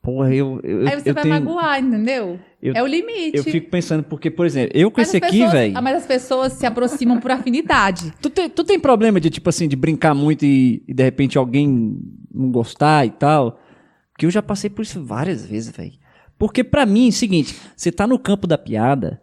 Porra, Aí você vai magoar, entendeu? É o limite. Eu fico pensando, porque, por exemplo, eu com Mas esse as aqui, pessoas- velho... Mas as pessoas se aproximam por afinidade. Tu tem problema de, tipo assim, de brincar muito e de repente alguém não gostar e tal? Porque eu já passei por isso várias vezes, velho. Porque pra mim é o seguinte, você tá no campo da piada,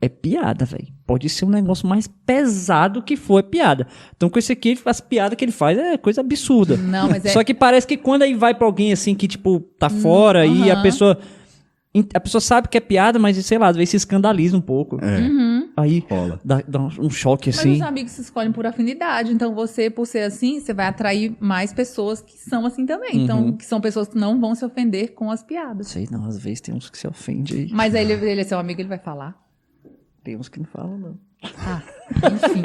é piada, velho. Pode ser um negócio mais pesado que for, é piada. Então com esse aqui, as piadas que ele faz é coisa absurda. Não, mas é... Só que parece que quando aí vai pra alguém assim que, tipo, tá fora e a aham. pessoa sabe que é piada, mas, sei lá, às vezes se escandaliza um pouco. Aí Rola. dá um choque Mas assim. os amigos se escolhem por afinidade. Então você, por ser assim, você vai atrair mais pessoas que são assim também. Então, que são pessoas que não vão se ofender com as piadas. Sei não, às vezes tem uns que se ofendem aí. Mas aí ele é seu amigo, ele vai falar. Tem uns que não falam, não. Ah, enfim.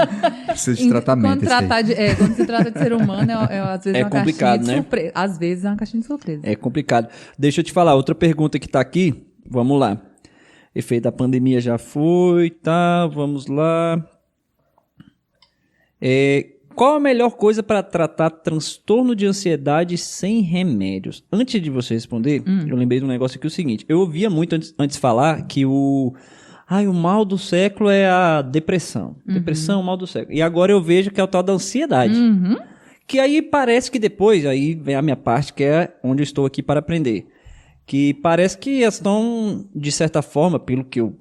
Precisa de tratamento esse aí. Quando se trata de ser humano, às vezes É uma complicado, caixinha de né? surpresa. Às vezes é uma caixinha de surpresa. É complicado. Deixa eu te falar, outra pergunta que tá aqui. Vamos lá. Efeito da pandemia já foi, tá? Vamos lá. Qual a melhor coisa para tratar transtorno de ansiedade sem remédios? Antes de você responder, eu lembrei de um negócio aqui, o seguinte. Eu ouvia muito antes falar que o mal do século é a depressão. Depressão, o mal do século. E agora eu vejo que é o tal da ansiedade. Que aí parece que depois, aí vem a minha parte, que é onde eu estou aqui para aprender. Que parece que elas estão, de certa forma, pelo que eu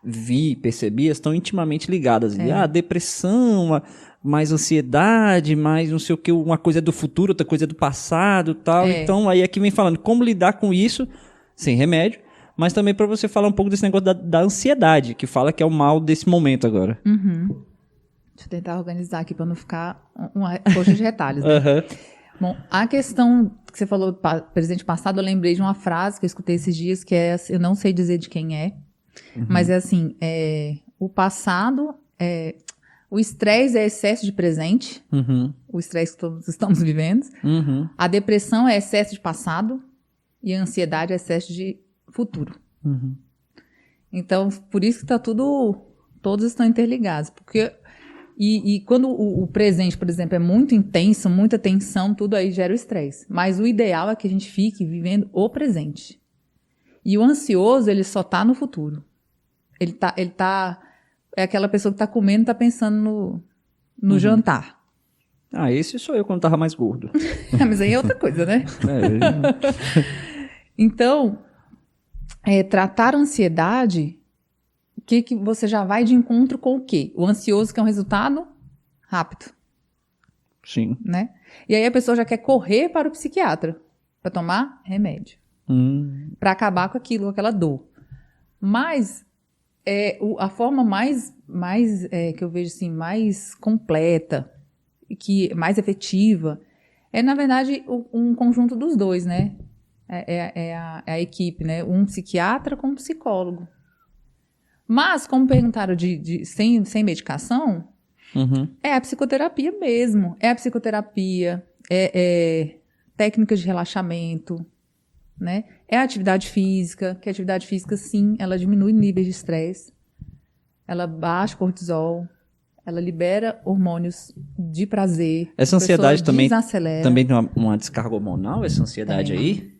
vi, percebi, elas estão intimamente ligadas. Depressão, mais ansiedade, mais não sei o que, uma coisa é do futuro, outra coisa é do passado e tal. Então aí é que vem falando como lidar com isso sem remédio, mas também para você falar um pouco desse negócio da ansiedade, que fala que é o mal desse momento agora. Deixa eu tentar organizar aqui para não ficar uma coxa de retalhos, né? Bom, a questão que você falou do presente passado, eu lembrei de uma frase que eu escutei esses dias, que é, eu não sei dizer de quem é, mas é assim, o passado, o estresse é excesso de presente, o estresse que todos estamos vivendo, a depressão é excesso de passado e a ansiedade é excesso de futuro. Então, por isso que todos estão interligados, porque... E quando o presente, por exemplo, é muito intenso, muita tensão, tudo aí gera o estresse. Mas o ideal é que a gente fique vivendo o presente. E o ansioso, ele só tá no futuro. É aquela pessoa que tá comendo e tá pensando no jantar. Esse sou eu quando tava mais gordo. Mas aí é outra coisa, né? Então, tratar a ansiedade... que você já vai de encontro com o quê? O ansioso, que é um resultado rápido. Sim. Né? E aí a pessoa já quer correr para o psiquiatra para tomar remédio. Para acabar com aquilo, com aquela dor. Mas a forma mais que eu vejo assim, mais completa, mais efetiva, é, na verdade, um conjunto dos dois, né? É a equipe, né? Um psiquiatra com um psicólogo. Mas, como perguntaram sem medicação, é a psicoterapia mesmo. É a psicoterapia, técnicas de relaxamento, né? É a atividade física, que a atividade física, sim, ela diminui níveis de estresse, ela baixa o cortisol, ela libera hormônios de prazer. Essa ansiedade também desacelera. tem uma descarga hormonal, essa ansiedade aí?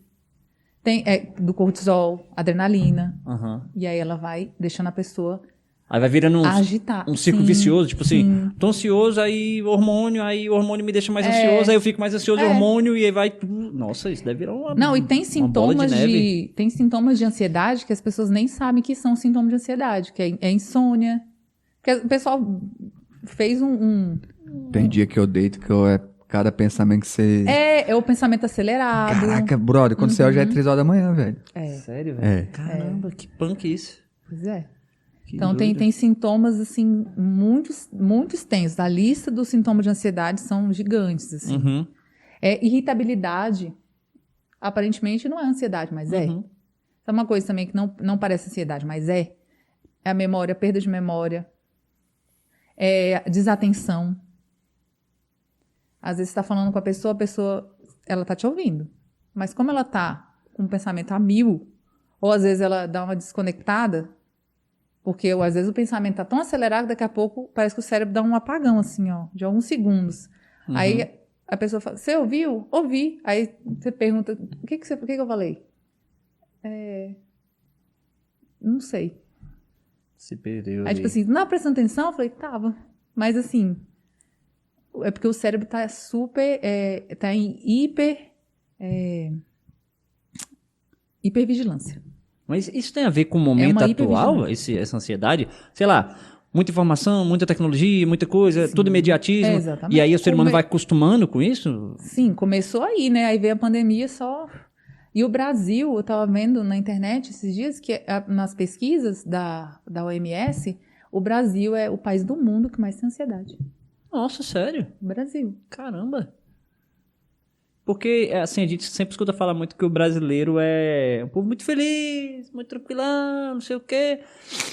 Tem do cortisol, adrenalina. Uhum. E aí ela vai deixando a pessoa aí vai virando agitar. Um ciclo vicioso, tipo assim, tô ansioso, aí o hormônio me deixa mais ansioso, aí eu fico mais ansioso, hormônio, e aí vai tudo. Nossa, isso deve virar uma Não, e tem sintomas de tem sintomas de ansiedade que as pessoas nem sabem que são sintomas de ansiedade, que é insônia. Porque o pessoal fez Tem dia que eu deito que cada pensamento que você... É o pensamento acelerado. Caraca, brother, quando você já é 3 horas da manhã, velho. Sério, velho? É. Caramba, que punk isso. Pois é. Que Então doido. tem sintomas, assim, muito extensos. A lista dos sintomas de ansiedade são gigantes, assim. Uhum. Irritabilidade, aparentemente não é ansiedade, mas é. Uhum. É uma coisa também que não parece ansiedade, mas é. É a memória, perda de memória. É desatenção. Às vezes você está falando com a pessoa, ela está te ouvindo. Mas como ela está com o pensamento a 1000, ou às vezes ela dá uma desconectada, porque às vezes o pensamento está tão acelerado que daqui a pouco parece que o cérebro dá um apagão, assim, ó, de alguns segundos. Uhum. Aí a pessoa fala, você ouviu? Ouvi. Aí você pergunta, o que eu falei? Não sei. Se perdeu. Aí, tipo assim, não estava prestando atenção? Eu falei, tava. Mas, assim, é porque o cérebro tá super, tá em hipervigilância. Mas isso tem a ver com o momento atual, essa ansiedade? Sei lá, muita informação, muita tecnologia, muita coisa, tudo imediatismo. Exatamente. E aí o ser humano vai acostumando com isso? Sim, começou aí, né? Aí veio a pandemia só... E o Brasil, eu estava vendo na internet esses dias, que nas pesquisas da OMS, o Brasil é o país do mundo que mais tem ansiedade. Nossa, sério? O Brasil. Caramba. Porque, assim, a gente sempre escuta falar muito que o brasileiro é um povo muito feliz, muito tranquilão, não sei o quê.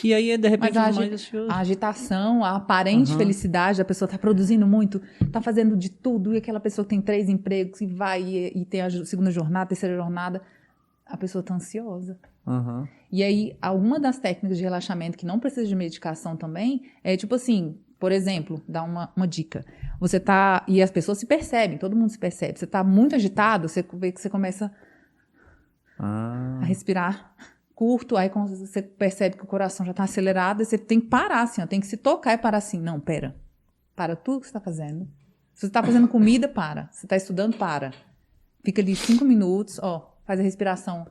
E aí, de repente, Mas mais ansioso. a agitação, a aparente felicidade, a pessoa está produzindo muito, está fazendo de tudo, e aquela pessoa que tem 3 empregos e vai e tem a segunda jornada, terceira jornada, a pessoa está ansiosa. Uhum. E aí, alguma das técnicas de relaxamento que não precisa de medicação também, é tipo assim, por exemplo, dar uma dica. Você tá, e as pessoas se percebem, todo mundo se percebe. Você tá muito agitado, você vê que você começa a respirar curto, aí quando você percebe que o coração já tá acelerado, você tem que parar assim, ó, tem que se tocar e parar assim. Não, pera. Para tudo que você tá fazendo. Se você tá fazendo comida, para. Se você tá estudando, para. Fica ali 5 minutos, ó, faz a respiração.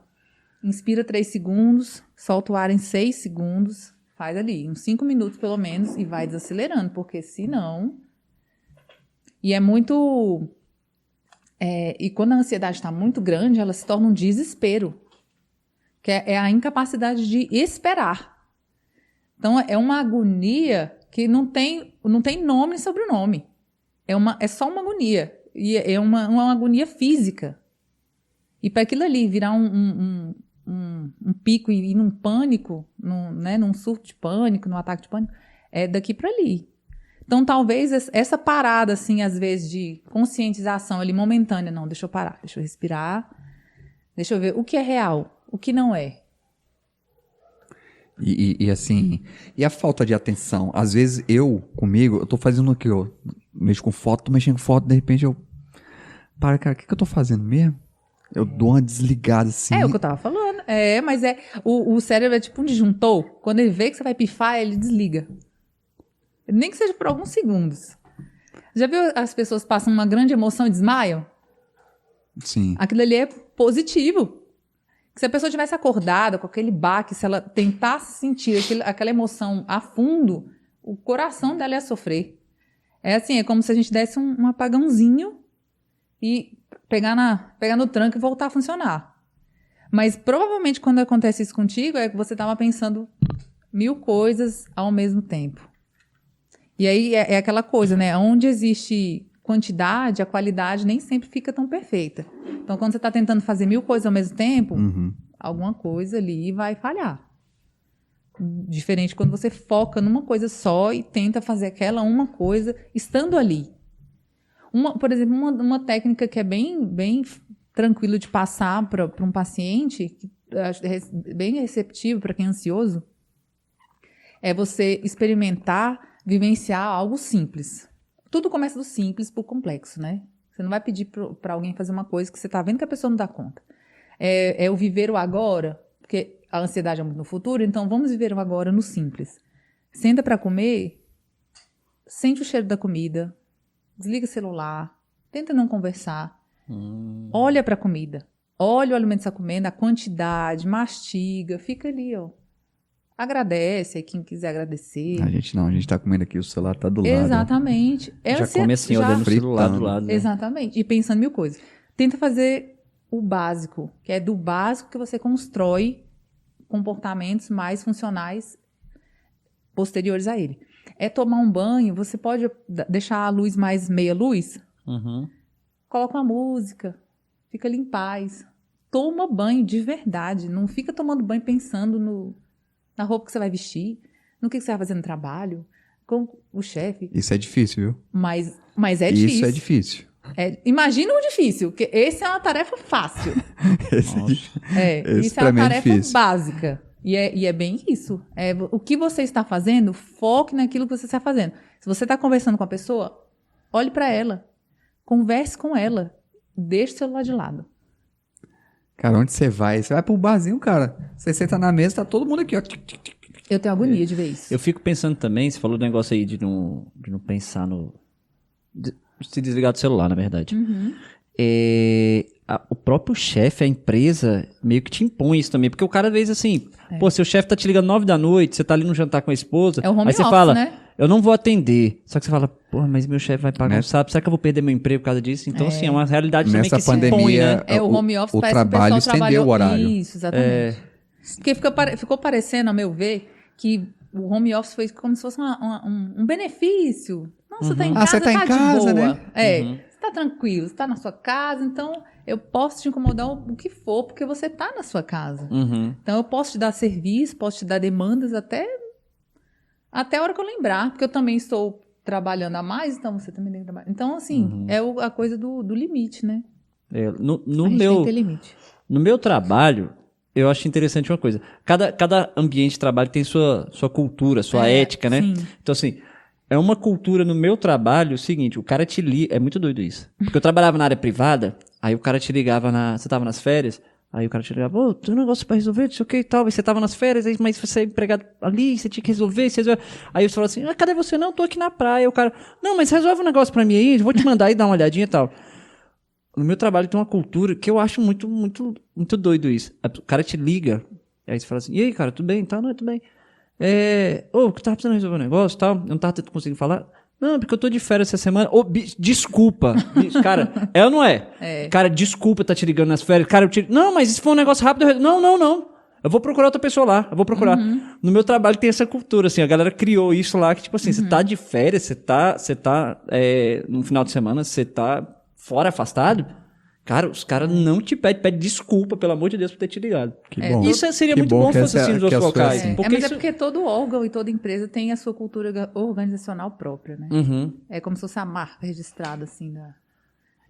Inspira 3 segundos, solta o ar em 6 segundos, faz ali, uns 5 minutos pelo menos, e vai desacelerando, porque senão... E é muito... e quando a ansiedade está muito grande, ela se torna um desespero, que é a incapacidade de esperar. Então, é uma agonia que não tem nome nem sobrenome. É só uma agonia. E é uma agonia física. E para aquilo ali virar um pico e ir num pânico, num surto de pânico, num ataque de pânico, é daqui para ali. Então, talvez essa parada, assim, às vezes, de conscientização ali momentânea, não, deixa eu parar, deixa eu respirar, deixa eu ver o que é real, o que não é. E assim, e a falta de atenção? Às vezes eu tô fazendo o que? Eu mexo com foto, tô mexendo com foto, de repente eu... Para, cara, o que eu tô fazendo mesmo? Eu dou uma desligada assim. É o que eu tava falando. Mas o cérebro é tipo um disjuntor. Quando ele vê que você vai pifar, ele desliga. Nem que seja por alguns segundos. Já viu as pessoas passam uma grande emoção e desmaiam? Sim. Aquilo ali é positivo. Se a pessoa tivesse acordada com aquele baque, se ela tentasse sentir aquela emoção a fundo, o coração dela ia sofrer. É assim, é como se a gente desse um apagãozinho e pegar no tranco e voltar a funcionar. Mas provavelmente quando acontece isso contigo é que você estava pensando 1000 coisas ao mesmo tempo. E aí é aquela coisa, né? Onde existe quantidade, a qualidade nem sempre fica tão perfeita. Então, quando você está tentando fazer 1000 coisas ao mesmo tempo, alguma coisa ali vai falhar. Diferente quando você foca numa coisa só e tenta fazer aquela uma coisa estando ali. Por exemplo, uma técnica que é bem tranquilo de passar para um paciente, que eu acho bem receptivo para quem é ansioso, é você experimentar, vivenciar algo simples. Tudo começa do simples para o complexo, né? Você não vai pedir para alguém fazer uma coisa que você está vendo que a pessoa não dá conta. É o viver o agora, porque a ansiedade é muito no futuro, então vamos viver o agora no simples. Senta para comer, sente o cheiro da comida, desliga o celular, tenta não conversar, olha para a comida, olha o alimento que você está comendo, a quantidade, mastiga, fica ali, ó. Agradece, aí quem quiser agradecer. A gente tá comendo aqui, o celular tá do lado. Exatamente. Já come assim, olhando o celular do lado. Né? Exatamente. E pensando mil coisas. Tenta fazer o básico, que é do básico que você constrói comportamentos mais funcionais posteriores a ele. É tomar um banho, você pode deixar a luz mais meia luz, coloca uma música, fica ali em paz. Toma banho de verdade, não fica tomando banho pensando na roupa que você vai vestir, no que você vai fazer no trabalho, com o chefe. Isso é difícil, viu? Mas é difícil. Isso é difícil. Imagina o difícil, porque esse é uma tarefa fácil. Esse Isso é uma pra mim tarefa difícil. básica. E é bem isso. O que você está fazendo, foque naquilo que você está fazendo. Se você está conversando com a pessoa, olhe para ela. Converse com ela. Deixe o celular de lado. Cara, onde você vai? Você vai pro barzinho, cara. Você senta na mesa, tá todo mundo aqui, ó. Eu tenho agonia de ver isso. Eu fico pensando também, você falou do negócio aí de não pensar de se desligar do celular, na verdade. O próprio chefe, a empresa, meio que te impõe isso também. Porque o cara, às vezes, assim, pô, seu chefe tá te ligando 9 da noite, você tá ali no jantar com a esposa. É o home aí você office, fala, né? eu não vou atender. Só que você fala, pô, mas meu chefe vai pagar um sapo, será que eu vou perder meu emprego por causa disso? Então, assim, é uma realidade também Nessa que se impõe, né? O home office o parece que trabalho o pessoal estendeu trabalhou... o horário. Isso, exatamente. Porque ficou parecendo, a meu ver, que o home office foi como se fosse um benefício. Não, você tá em casa, você tá em de casa, boa. né? Você tá tranquilo, você tá na sua casa, então eu posso te incomodar o que for, porque você tá na sua casa. Então eu posso te dar serviço, posso te dar demandas até a hora que eu lembrar, porque eu também estou trabalhando a mais, então você também tem que trabalhar. Então, assim, é a coisa do limite, né? No a gente tem que ter limite. No meu trabalho, eu acho interessante uma coisa. Cada ambiente de trabalho tem sua cultura, sua ética, né? Sim. Então, assim, é uma cultura no meu trabalho o seguinte, o cara te liga... É muito doido isso. Porque eu trabalhava na área privada, aí o cara te ligava Você tava nas férias, aí o cara te ligava, ô, tem um negócio pra resolver, não sei o que e tal, aí você tava nas férias, aí, mas você é empregado ali, você tinha que resolver, Aí eu falava assim, cadê você? Não, tô aqui na praia. Aí o cara, não, mas resolve um negócio pra mim aí, vou te mandar aí dar uma olhadinha e tal. No meu trabalho tem uma cultura que eu acho muito, muito, muito doido isso. O cara te liga, aí você fala assim, e aí, cara, tudo bem? Então, não, tudo bem. Eu tava precisando resolver um negócio e tal, eu não tava conseguindo falar. Não, porque eu tô de férias essa semana. Desculpa. Cara, ou não é? Cara, desculpa tá te ligando nas férias. Cara, não, mas isso foi um negócio rápido. Não. Eu vou procurar outra pessoa lá. Eu vou procurar. No meu trabalho tem essa cultura, assim. A galera criou isso lá, que tipo assim, você tá de férias, você tá no final de semana, você tá fora, afastado. Cara, os caras não te pedem desculpa, pelo amor de Deus, por ter te ligado. Que bom. Isso seria Que muito bom bom se fosse assim nos outros locais. Mas é porque todo órgão e toda empresa tem a sua cultura organizacional própria, né? É como se fosse a marca registrada, assim,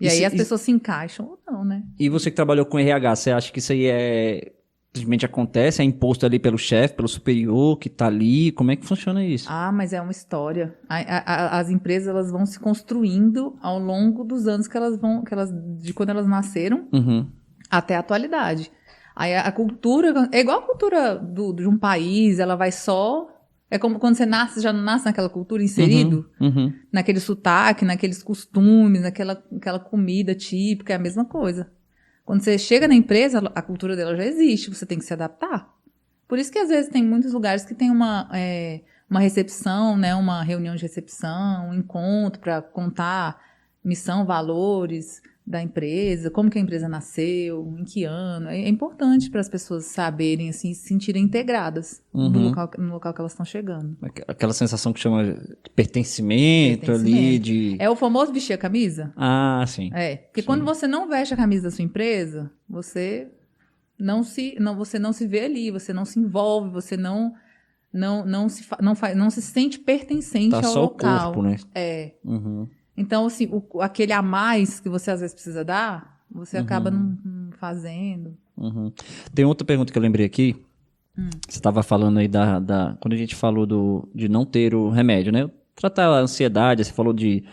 E aí as pessoas se encaixam ou não, né? E você que trabalhou com RH, você acha que isso aí simplesmente acontece? É imposto ali pelo chefe, pelo superior que tá ali? Como é que funciona isso? Mas é uma história. As empresas, elas vão se construindo ao longo dos anos de quando elas nasceram até a atualidade. Aí a cultura, é igual a cultura de um país, ela vai só... É como quando você nasce, já não nasce naquela cultura inserido, naquele sotaque, naqueles costumes, naquela comida típica, é a mesma coisa. Quando você chega na empresa, a cultura dela já existe, você tem que se adaptar. Por isso que às vezes tem muitos lugares que tem uma recepção, né, uma reunião de recepção, um encontro para contar missão, valores da empresa, como que a empresa nasceu, em que ano. É importante para as pessoas saberem, assim, se sentirem integradas no local que elas estão chegando. Aquela sensação que chama de pertencimento ali, de... É o famoso vestir a camisa? Sim. Porque quando você não veste a camisa da sua empresa, você não se vê ali, você não se envolve, você não se sente pertencente ao só local. O corpo, né? Então, assim, aquele a mais que você às vezes precisa dar, Você acaba não fazendo. Uhum. Tem outra pergunta que eu lembrei aqui. Você estava falando aí quando a gente falou de não ter o remédio, né? Tratar a ansiedade, você falou de...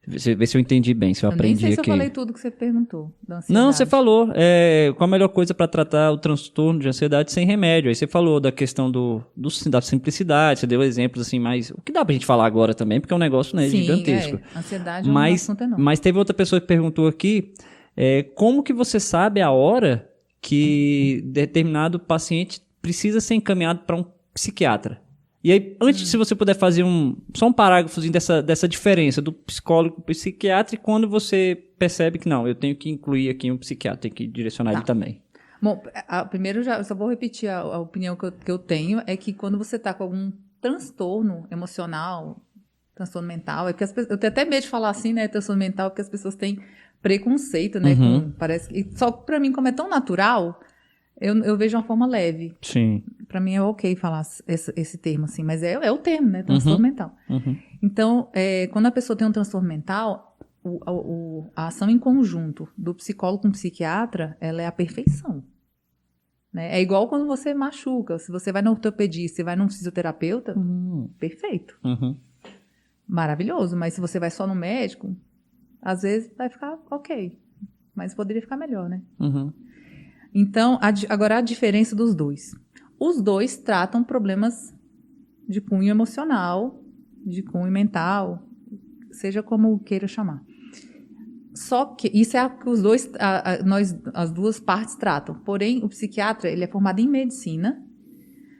Ver se eu entendi bem, se eu aprendi aqui. Nem sei se eu falei tudo que você perguntou da ansiedade. Não, você falou. Qual a melhor coisa para tratar o transtorno de ansiedade sem remédio? Aí você falou da questão da simplicidade, você deu exemplos assim, mas o que dá pra gente falar agora também, porque é um negócio, né, gigantesco. Ansiedade é um assunto enorme. Mas teve outra pessoa que perguntou aqui, como que você sabe a hora que determinado paciente precisa ser encaminhado para um psiquiatra? E aí, antes, se você puder fazer só um parágrafozinho dessa diferença do psicólogo para o psiquiatra e quando você percebe que não, eu tenho que incluir aqui um psiquiatra, tenho que direcionar ele também. Bom, primeiro eu só vou repetir a opinião que eu tenho, é que quando você está com algum transtorno emocional, transtorno mental, que eu tenho até medo de falar assim, né, transtorno mental, porque as pessoas têm preconceito, né, parece que, só que para mim, como é tão natural, eu vejo uma forma leve. Sim. Para mim é ok falar esse termo, assim, mas é o termo, né? Transtorno mental. Então, quando a pessoa tem um transtorno mental, a ação em conjunto do psicólogo com o psiquiatra, ela é a perfeição. Né? É igual quando você machuca. Se você vai no ortopedista, você vai num fisioterapeuta, perfeito. Maravilhoso. Mas se você vai só no médico, às vezes vai ficar ok. Mas poderia ficar melhor, né? Então, agora a diferença dos dois. Os dois tratam problemas de cunho emocional, de cunho mental, seja como queira chamar. Só que isso é o que os dois, as duas partes tratam. Porém, o psiquiatra, ele é formado em medicina.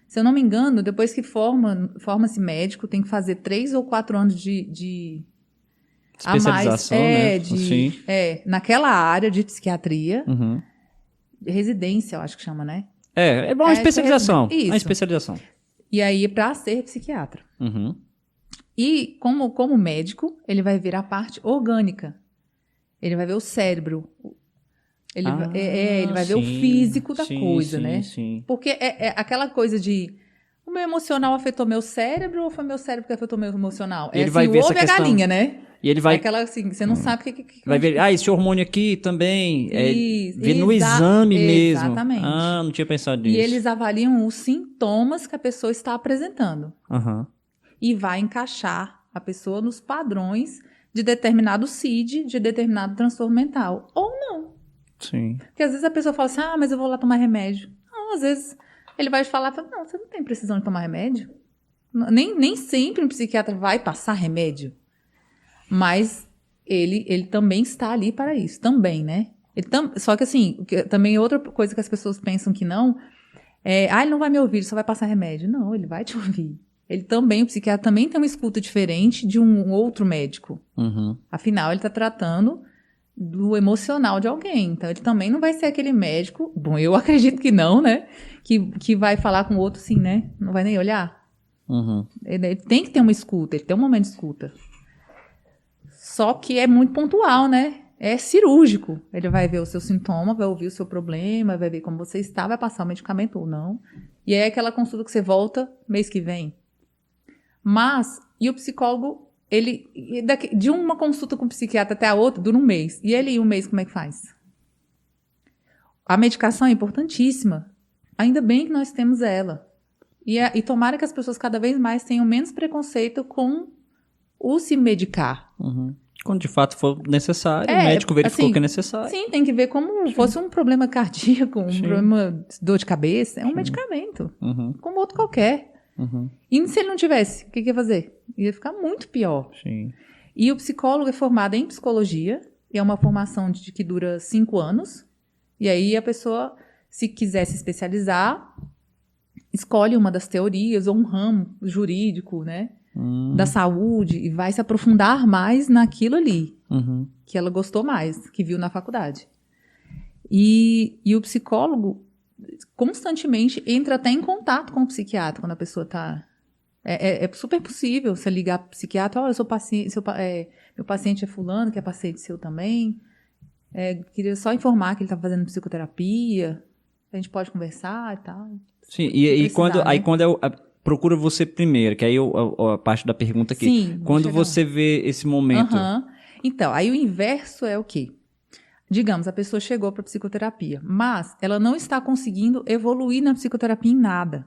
Se eu não me engano, depois que forma-se médico, tem que fazer 3 ou 4 anos de especialização, né? Sim. Naquela área de psiquiatria. Residência, eu acho que chama, né? É uma especialização. Isso. Uma especialização. E aí, para ser psiquiatra. E como médico, ele vai ver a parte orgânica. Ele vai ver o cérebro. Ele vai ver o físico da coisa, né? Sim. Porque é aquela coisa de... O meu emocional afetou meu cérebro ou foi meu cérebro que afetou meu emocional? Ele vai ver o ovo essa e a questão. galinha, né? E ele vai... Aquela assim, você não sabe o que... Vai ver, esse hormônio aqui também, ver no exame mesmo. Exatamente. Não tinha pensado nisso. E eles avaliam os sintomas que a pessoa está apresentando. E vai encaixar a pessoa nos padrões de determinado CID, de determinado transtorno mental. Ou não. Sim. Porque às vezes a pessoa fala assim, mas eu vou lá tomar remédio. Não, às vezes ele vai falar, não, você não tem precisão de tomar remédio. Nem sempre um psiquiatra vai passar remédio. Mas ele também está ali para isso, também, né? Só que assim, também outra coisa que as pessoas pensam que não, ele não vai me ouvir, ele só vai passar remédio. Não, ele vai te ouvir. O psiquiatra também tem uma escuta diferente de um outro médico. Afinal, ele está tratando do emocional de alguém. Então, ele também não vai ser aquele médico, bom, eu acredito que não, né? Que vai falar com o outro assim, né? Não vai nem olhar. Ele tem que ter uma escuta, ele tem um momento de escuta. Só que é muito pontual, né? É cirúrgico. Ele vai ver o seu sintoma, vai ouvir o seu problema, vai ver como você está, vai passar o medicamento ou não. E é aquela consulta que você volta mês que vem. E o psicólogo, de uma consulta com o psiquiatra até a outra, dura um mês. E ele, um mês, como é que faz? A medicação é importantíssima. Ainda bem que nós temos ela. E tomara que as pessoas cada vez mais tenham menos preconceito com o se medicar. Quando de fato for necessário, o médico verificou que é necessário. Sim, tem que ver como fosse um problema cardíaco, um problema de dor de cabeça. É um medicamento, como outro qualquer. E se ele não tivesse, o que ia fazer? Ia ficar muito pior. E o psicólogo é formado em psicologia, e é uma formação que dura 5 anos. E aí a pessoa, se quiser se especializar, escolhe uma das teorias ou um ramo jurídico, né? Da saúde, e vai se aprofundar mais naquilo ali, que ela gostou mais, que viu na faculdade. E o psicólogo constantemente entra até em contato com o psiquiatra quando a pessoa está... É super possível você ligar para o psiquiatra, eu sou paciente, meu paciente é fulano, que é paciente seu também, queria só informar que ele está fazendo psicoterapia, a gente pode conversar e tal. Sim, e quando procura você primeiro, que aí a parte da pergunta aqui. Sim, quando você vê esse momento. Então, aí o inverso é o quê? digamos, a pessoa chegou para psicoterapia, mas ela não está conseguindo evoluir na psicoterapia em nada.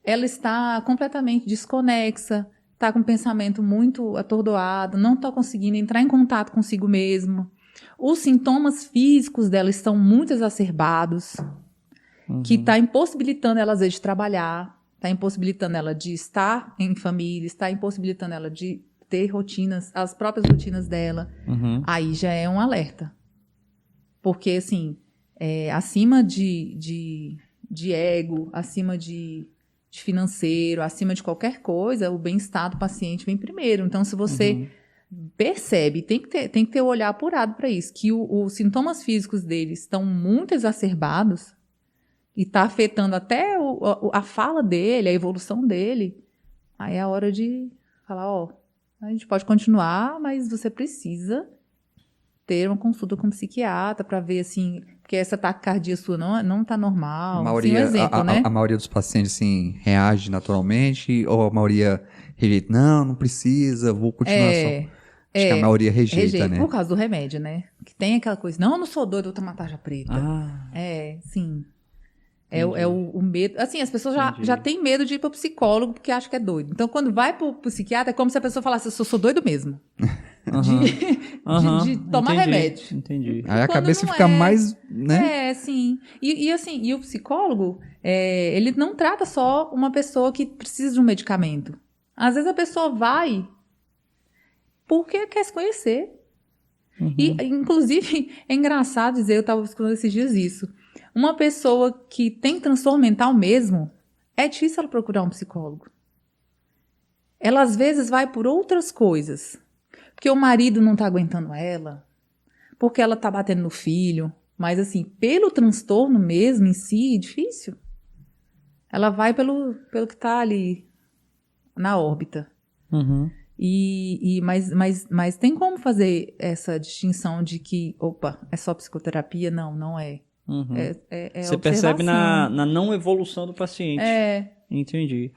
Ela está completamente desconexa, está com o pensamento muito atordoado, não está conseguindo entrar em contato consigo mesmo. Os sintomas físicos dela estão muito exacerbados, que está impossibilitando ela, às vezes, de trabalhar, está impossibilitando ela de estar em família, está impossibilitando ela de ter rotinas, as próprias rotinas dela. Aí já é um alerta. Porque, assim, acima de ego, acima de financeiro, acima de qualquer coisa, o bem-estar do paciente vem primeiro. Então, se você percebe, tem que ter o olhar apurado para isso, que os sintomas físicos dele estão muito exacerbados e está afetando até a fala dele, a evolução dele, aí é a hora de falar, a gente pode continuar, mas você precisa ter uma consulta com um psiquiatra para ver, assim, porque essa taquicardia sua não está normal. A maioria, assim, um exemplo, né? a maioria dos pacientes, assim, reage naturalmente, ou a maioria rejeita? Não precisa, vou continuar só. Acho que a maioria rejeita, né? Por causa do remédio, né? Que tem aquela coisa, não sou doido, vou tomar tarja preta. Sim. É o medo. Assim, as pessoas já têm medo de ir para o psicólogo porque acham que é doido. Então, quando vai para o psiquiatra, é como se a pessoa falasse, eu sou doido mesmo. De tomar remédio. Entendi. Aí a cabeça fica mais, né? Sim. E o psicólogo, ele não trata só uma pessoa que precisa de um medicamento. Às vezes a pessoa vai porque quer se conhecer. E, inclusive, é engraçado dizer, eu estava escutando esses dias isso. Uma pessoa que tem transtorno mental mesmo, é difícil ela procurar um psicólogo. Ela, às vezes, vai por outras coisas. Porque o marido não está aguentando ela, porque ela está batendo no filho. Mas, assim, pelo transtorno mesmo em si, é difícil. Ela vai pelo que está ali na órbita. Mas tem como fazer essa distinção de que, é só psicoterapia? Não é. Você percebe na não evolução do paciente. Entendi.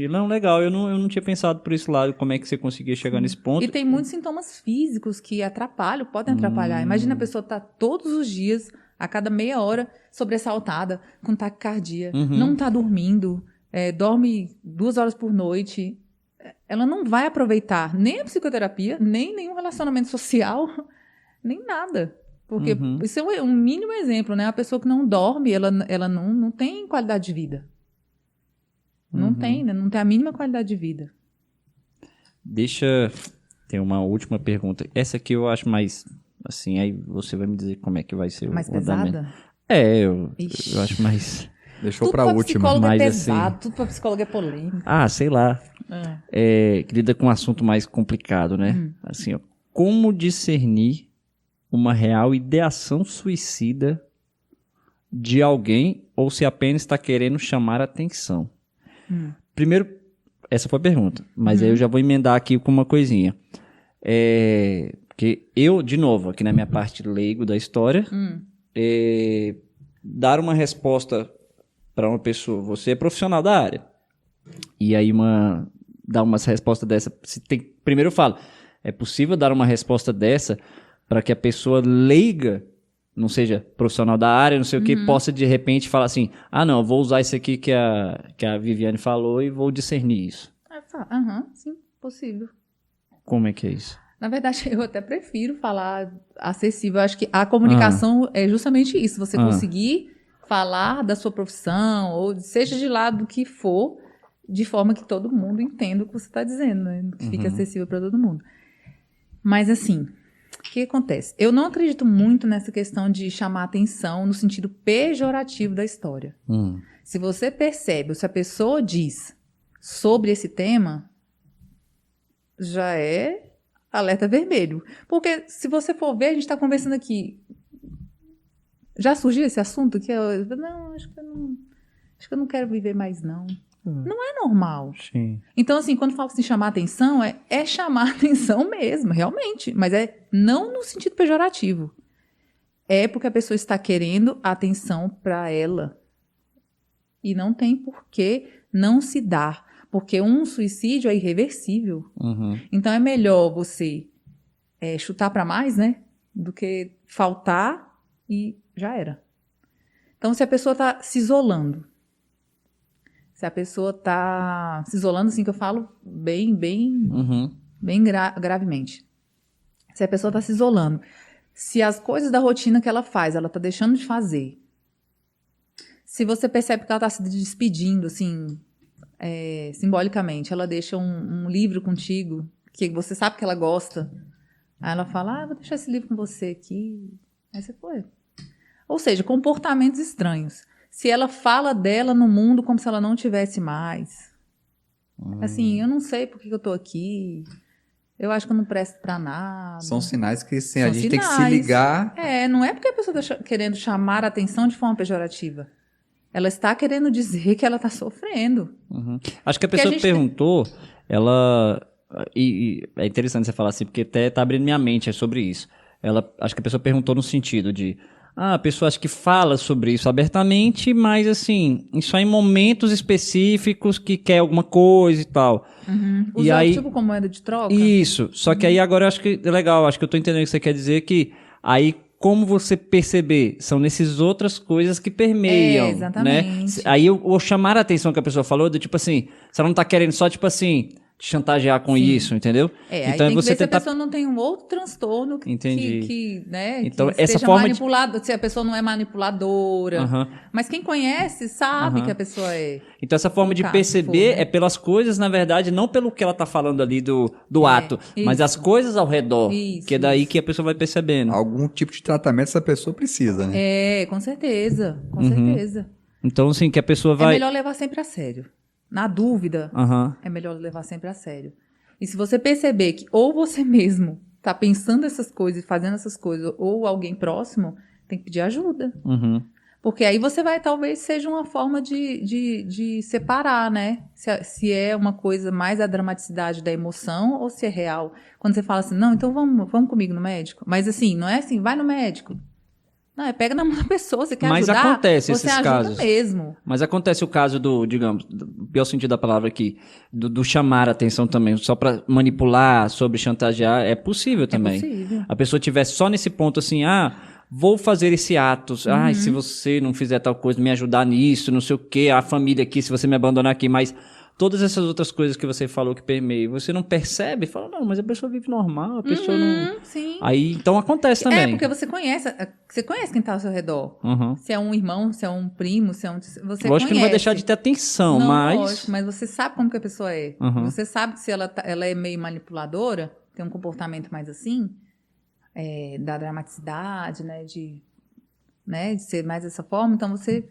Não, legal. Eu não tinha pensado por esse lado, como é que você conseguia chegar nesse ponto. E tem muitos sintomas físicos que podem atrapalhar. Imagina a pessoa estar todos os dias, a cada meia hora, sobressaltada, com taquicardia, não está dormindo, dorme 2 horas por noite. Ela não vai aproveitar nem a psicoterapia, nem nenhum relacionamento social, nem nada. Porque isso é um mínimo exemplo, né? A pessoa que não dorme, ela não tem qualidade de vida. Não tem, né? Não tem a mínima qualidade de vida. Tem uma última pergunta. Essa aqui eu acho mais, assim, aí você vai me dizer como é que vai ser mais o pesada? andamento. Eu acho mais... Deixou pra última. Tudo pra psicólogo mas, é pesado, assim, tudo pra psicólogo é polêmico. sei lá. Que lida com um assunto mais complicado, né? Assim, como discernir uma real ideação suicida de alguém ou se apenas está querendo chamar a atenção? Primeiro, essa foi a pergunta, mas aí eu já vou emendar aqui com uma coisinha. Porque eu, de novo, aqui na minha parte leigo da história, dar uma resposta para uma pessoa, você é profissional da área, e aí dar uma resposta dessa, primeiro eu falo, é possível dar uma resposta dessa para que a pessoa leiga, não seja profissional da área, não sei o que, possa de repente falar assim, não, eu vou usar isso aqui que a Viviane falou e vou discernir isso. Sim, possível. Como é que é isso? Na verdade, eu até prefiro falar acessível. Eu acho que a comunicação é justamente isso, você conseguir falar da sua profissão, ou seja de lado do que for, de forma que todo mundo entenda o que você está dizendo, né? Que fique acessível para todo mundo. Mas, assim, o que acontece? Eu não acredito muito nessa questão de chamar atenção no sentido pejorativo da história. Se você percebe, ou se a pessoa diz sobre esse tema, já é alerta vermelho. Porque, se você for ver, a gente está conversando aqui. Já surgiu esse assunto? Acho que eu não quero viver mais, não. Não é normal. Sim. Então, assim, quando falo assim, chamar atenção, é chamar atenção mesmo, realmente. Mas não no sentido pejorativo. É porque a pessoa está querendo atenção para ela. E não tem por que não se dar. Porque um suicídio é irreversível. Então, é melhor você chutar para mais, né? do que faltar e já era. Então, se a pessoa está se isolando, assim que eu falo bem gravemente. Se a pessoa está se isolando, se as coisas da rotina que ela faz, ela está deixando de fazer, se você percebe que ela está se despedindo, assim, simbolicamente, ela deixa um livro contigo, que você sabe que ela gosta, aí ela fala, vou deixar esse livro com você aqui, aí você foi. Ou seja, comportamentos estranhos. Se ela fala dela no mundo como se ela não tivesse mais. Assim, eu não sei por que eu tô aqui. Eu acho que eu não presto pra nada. São sinais que sim, São a gente tem que se sinais. ligar. Não é porque a pessoa está querendo chamar a atenção de forma pejorativa. Ela está querendo dizer que ela está sofrendo. Acho que a pessoa perguntou, ela... E é interessante você falar assim, porque até tá abrindo minha mente sobre isso. Acho que a pessoa perguntou no sentido de... a pessoa acho que fala sobre isso abertamente, mas assim, só em momentos específicos que quer alguma coisa e tal. E aí, tipo como moeda de troca? Isso, só que aí agora eu acho que é legal, acho que eu tô entendendo o que você quer dizer, que aí como você perceber, são nessas outras coisas que permeiam, exatamente. Né? Aí o chamar a atenção que a pessoa falou, do tipo assim, você não tá querendo só tipo assim... te chantagear com isso, entendeu? Então aí tem que ver se a pessoa não tem um outro transtorno que então, que essa esteja forma se a pessoa não é manipuladora. Mas quem conhece sabe que a pessoa é. Então essa forma de perceber é pelas coisas, na verdade, não pelo que ela tá falando ali do ato, mas as coisas ao redor, que é daí que a pessoa vai percebendo. Algum tipo de tratamento essa pessoa precisa, né? Com certeza, com certeza. Então, assim, que a pessoa vai... É melhor levar sempre a sério. Na dúvida, é melhor levar sempre a sério. E se você perceber que ou você mesmo está pensando essas coisas e fazendo essas coisas, ou alguém próximo, tem que pedir ajuda. Porque aí você vai, talvez, seja uma forma de separar, né? Se é uma coisa mais a dramaticidade da emoção ou se é real. Quando você fala assim, não, então vamos comigo no médico. Mas assim, não é assim, vai no médico. Não, pega na mão da pessoa, você quer ajudar, acontece você esses ajuda casos mesmo. Mas acontece o caso do, digamos, do pior sentido da palavra aqui, do chamar a atenção também, só para manipular, sobre chantagear, é possível também. É possível. A pessoa tivesse só nesse ponto assim, vou fazer esse ato, se você não fizer tal coisa, me ajudar nisso, não sei o quê, a família aqui, se você me abandonar aqui, mas... todas essas outras coisas que você falou que permeiam, você não percebe, fala, não, mas a pessoa vive normal, a pessoa não... Sim. Aí, então acontece também. Porque você conhece quem está ao seu redor. Se é um irmão, se é um primo, se é um... Você lógico conhece. que não vai deixar de ter atenção, não, mas... Lógico, mas você sabe como que a pessoa é. Você sabe que se ela é meio manipuladora, tem um comportamento mais assim, da dramaticidade, né, de ser mais dessa forma, então você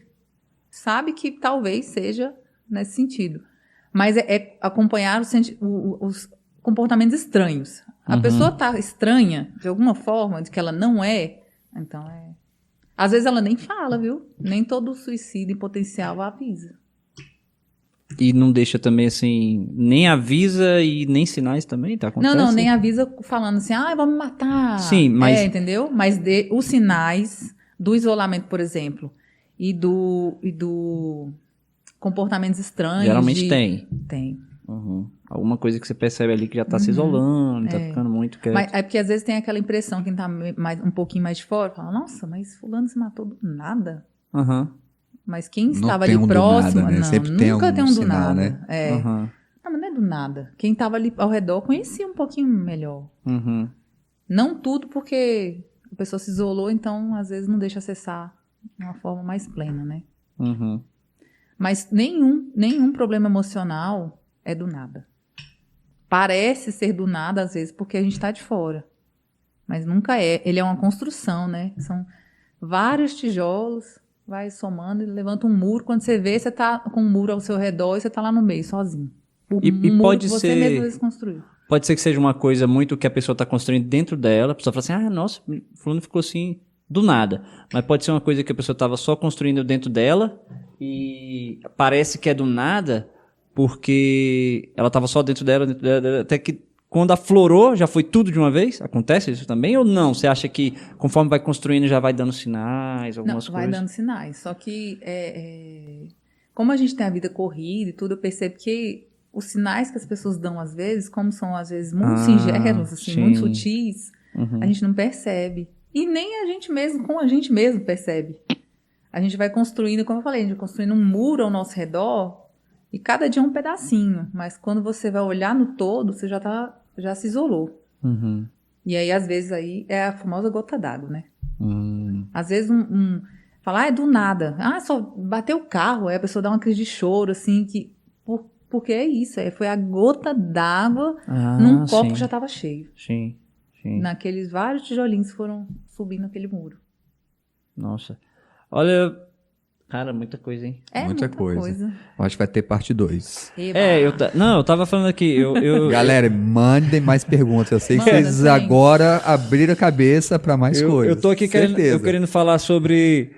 sabe que talvez seja nesse sentido. Mas é acompanhar os comportamentos estranhos. A pessoa está estranha, de alguma forma, de que ela não é, então Às vezes ela nem fala, viu? Nem todo suicídio em potencial avisa. E não deixa também, assim, nem avisa e nem sinais também, tá acontecendo? Não, nem avisa falando assim, vão me matar. Sim, mas... entendeu? Mas os sinais do isolamento, por exemplo, e do comportamentos estranhos. Geralmente tem. Tem. Alguma coisa que você percebe ali que já tá se isolando, tá ficando muito quieto. Mas é porque às vezes tem aquela impressão, quem tá um pouquinho mais de fora, fala, nossa, mas fulano se matou do nada. Mas quem estava ali próximo, nada, né? Nunca tem um do nada. Né? Não, mas não é do nada. Quem estava ali ao redor conhecia um pouquinho melhor. Não tudo, porque a pessoa se isolou, então às vezes não deixa acessar de uma forma mais plena, né? Mas nenhum problema emocional é do nada. Parece ser do nada, às vezes, porque a gente está de fora. Mas nunca é. Ele é uma construção, né? São vários tijolos, vai somando e levanta um muro. Quando você vê, você está com um muro ao seu redor e você está lá no meio, sozinho. E muro pode que você mesmo construiu. Pode ser que seja uma coisa muito que a pessoa está construindo dentro dela. A pessoa fala assim, nossa, fulano ficou assim do nada. Mas pode ser uma coisa que a pessoa estava só construindo dentro dela e parece que é do nada porque ela estava só dentro dela, até que quando aflorou, já foi tudo de uma vez? Acontece isso também ou não? Você acha que conforme vai construindo já vai dando sinais, algumas coisas? Vai dando sinais, só que como a gente tem a vida corrida e tudo, eu percebo que os sinais que as pessoas dão às vezes, como são às vezes muito singelos, assim, muito sutis, A gente não percebe. E nem a gente mesmo, com a gente mesmo percebe. A gente vai construindo, como eu falei, a gente vai construindo um muro ao nosso redor e cada dia um pedacinho. Mas quando você vai olhar no todo, você já se isolou. Uhum. E aí, às vezes, aí é a famosa gota d'água, né? Às vezes, falar, é do nada. Só bateu o carro, aí a pessoa dá uma crise de choro, assim, porque é isso, foi a gota d'água num copo que já estava cheio. Sim. Naqueles vários tijolinhos que foram subindo aquele muro. Nossa. Olha, cara, muita coisa, hein? É muita coisa. Eu acho que vai ter parte 2. Eu tava falando aqui, Galera, mandem mais perguntas. Eu sei que Manda, vocês gente. agora abriram a cabeça pra mais coisas. eu tô aqui querendo falar sobre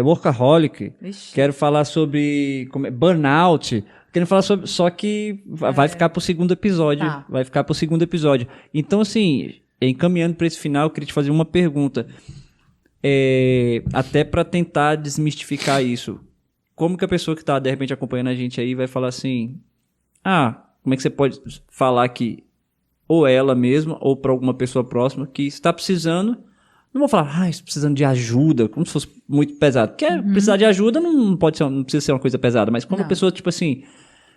workaholic, Vixe. quero falar sobre burnout, querendo falar sobre, só que vai ficar pro segundo episódio, Tá. vai ficar pro segundo episódio. Então, assim, encaminhando pra esse final, eu queria te fazer uma pergunta, até pra tentar desmistificar isso. Como que a pessoa que tá, de repente, acompanhando a gente aí vai falar assim, como é que você pode falar que ou ela mesma, ou pra alguma pessoa próxima que está precisando. Não vou falar, estou precisando de ajuda, como se fosse muito pesado. Porque precisar de ajuda não precisa ser uma coisa pesada, mas quando a pessoa, tipo assim,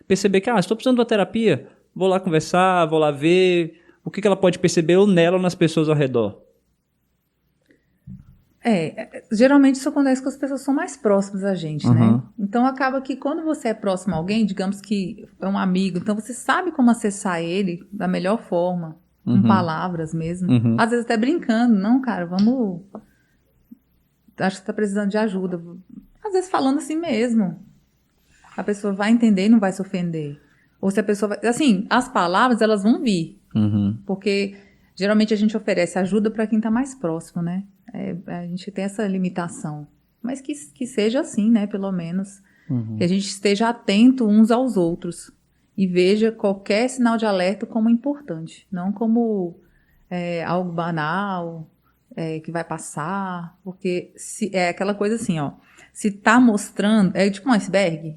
perceber que, estou precisando de uma terapia, vou lá conversar, vou lá ver o que ela pode perceber ou nela ou nas pessoas ao redor. Geralmente isso acontece com as pessoas que são mais próximas a gente, né? Então acaba que quando você é próximo a alguém, digamos que é um amigo, então você sabe como acessar ele da melhor forma. Com palavras mesmo. Às vezes até brincando. Não, cara, vamos... Acho que você tá precisando de ajuda. Às vezes falando assim mesmo. A pessoa vai entender e não vai se ofender. Ou se a pessoa vai... Assim, as palavras, elas vão vir. Porque geralmente a gente oferece ajuda para quem tá mais próximo, né? A gente tem essa limitação. Mas que seja assim, né? Pelo menos. Que a gente esteja atento uns aos outros. E veja qualquer sinal de alerta como importante. Não como algo banal, que vai passar. Porque é aquela coisa assim, ó. Se tá mostrando... É tipo um iceberg.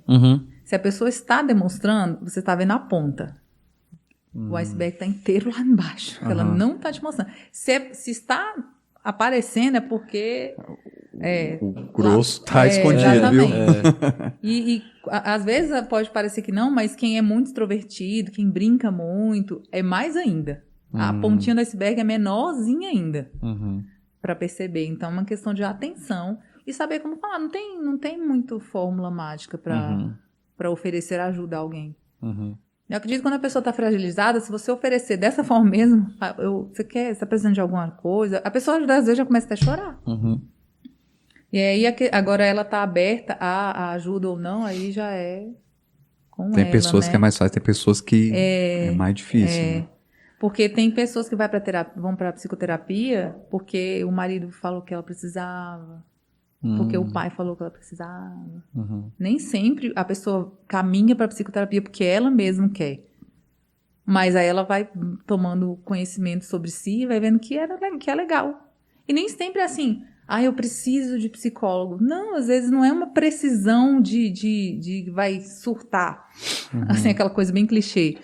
Se a pessoa está demonstrando, você está vendo a ponta. O iceberg está inteiro lá embaixo. Que ela não está te mostrando. Se está aparecendo é porque... o grosso está escondido, exatamente. viu? E às vezes pode parecer que não, mas quem é muito extrovertido, quem brinca muito, é mais ainda. A pontinha do iceberg é menorzinha ainda para perceber. Então é uma questão de atenção e saber como falar. Não tem muito fórmula mágica para oferecer ajuda a alguém. Eu acredito que quando a pessoa está fragilizada, se você oferecer dessa forma mesmo, você está precisando de alguma coisa, a pessoa às vezes já começa até a chorar. E aí, agora ela tá aberta a ajuda ou não, aí já é com ela, Tem pessoas né? que é mais fácil, tem pessoas que é mais difícil. Né? Porque tem pessoas que vão pra psicoterapia porque o marido falou que ela precisava, porque o pai falou que ela precisava. Nem sempre a pessoa caminha pra psicoterapia porque ela mesma quer. Mas aí ela vai tomando conhecimento sobre si e vai vendo que é legal. E nem sempre é assim... eu preciso de psicólogo. Não, às vezes não é uma precisão de vai surtar. Assim, aquela coisa bem clichê.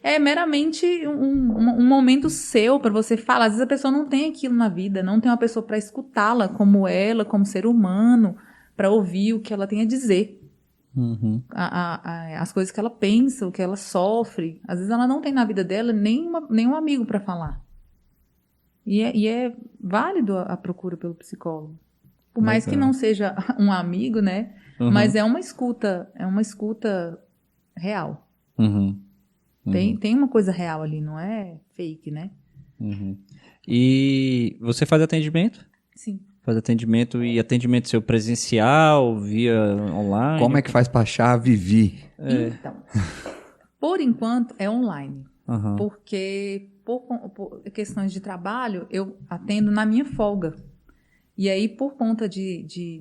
É meramente um momento seu para você falar. Às vezes a pessoa não tem aquilo na vida, não tem uma pessoa para escutá-la como ela, como ser humano, para ouvir o que ela tem a dizer. As coisas que ela pensa, o que ela sofre. Às vezes ela não tem na vida dela nenhum amigo para falar. E é válido a procura pelo psicólogo. Por mais que não seja um amigo, né? Mas é uma escuta real. Tem uma coisa real ali, não é fake, né? E você faz atendimento? Sim. Faz atendimento e atendimento seu presencial, via online? Como é que faz para achar a Vivi? Então, por enquanto é online. Porque por questões de trabalho, eu atendo na minha folga. E aí, por conta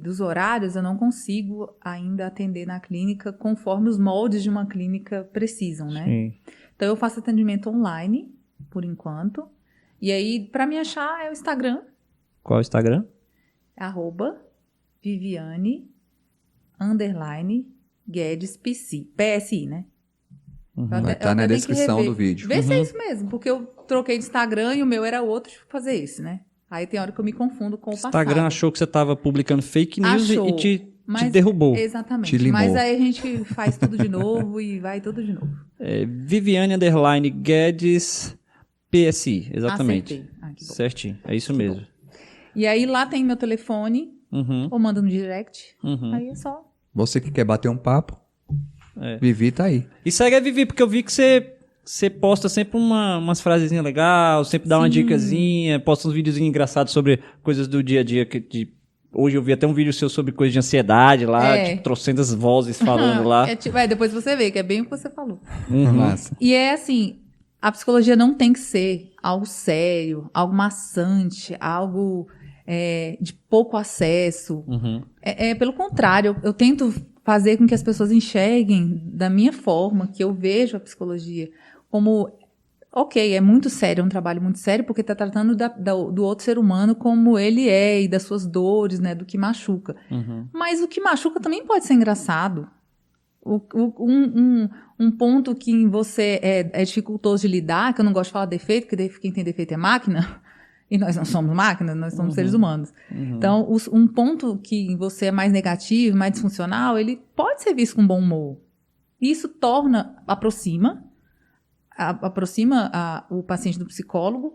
dos horários, eu não consigo ainda atender na clínica conforme os moldes de uma clínica precisam, né? Sim. Então, eu faço atendimento online, por enquanto. E aí, para me achar, é o Instagram. Qual é o Instagram? @Viviane_Guedes PSI, né? Vai estar na descrição do vídeo. Vê se é isso mesmo, porque eu troquei de Instagram e o meu era outro, tive que fazer esse, né? Aí tem hora que eu me confundo com o passado. Instagram achou que você tava publicando fake news e te derrubou. Exatamente. Te limou. Mas aí a gente faz tudo de novo e vai tudo de novo. Viviane_Guedes PSI, exatamente. Acertei. Ah, que bom. Certinho, é isso mesmo. E aí lá tem meu telefone, Uhum, ou manda no direct. uhum. Aí é só. Você que quer bater um papo, É. Vivi tá aí. E segue a Vivi, porque eu vi que você posta sempre umas frasezinhas legais, sempre dá uma dicasinha, posta uns videozinhos engraçados sobre coisas do dia a dia. Hoje eu vi até um vídeo seu sobre coisas de ansiedade lá, É. tipo, trocentas vozes falando lá. Depois você vê, que é bem o que você falou. Uhum. Massa. E é assim, a psicologia não tem que ser algo sério, algo maçante, algo de pouco acesso. Uhum. Pelo contrário, eu tento fazer com que as pessoas enxerguem da minha forma, que eu vejo a psicologia como, ok, é muito sério, é um trabalho muito sério, porque está tratando do outro ser humano como ele é, e das suas dores, né, do que machuca. Uhum. Mas o que machuca também pode ser engraçado. Um ponto que em você é dificultoso de lidar, que eu não gosto de falar defeito, porque quem tem defeito é máquina, e nós não somos máquinas, nós somos seres humanos. Uhum. Então, um ponto que em você é mais negativo, mais disfuncional, ele pode ser visto com bom humor. Isso aproxima o paciente do psicólogo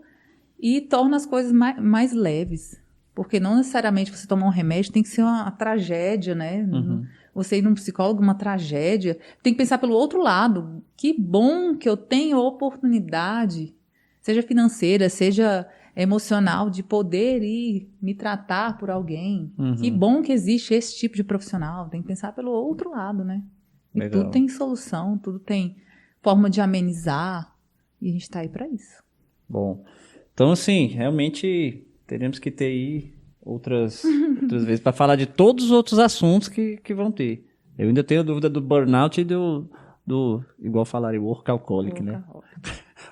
e torna as coisas mais leves. Porque não necessariamente você tomar um remédio tem que ser uma tragédia, né? Uhum. Você ir num psicólogo, uma tragédia. Tem que pensar pelo outro lado. Que bom que eu tenho a oportunidade, seja financeira, seja emocional, de poder ir me tratar por alguém. Uhum. Que bom que existe esse tipo de profissional. Tem que pensar pelo outro lado, né? E Legal. tudo tem solução, tudo tem forma de amenizar. E a gente está aí para isso. Bom, então assim, realmente teremos que ter aí outras vezes para falar de todos os outros assuntos que vão ter. Eu ainda tenho dúvida do burnout e do igual falaram, workaholic, né?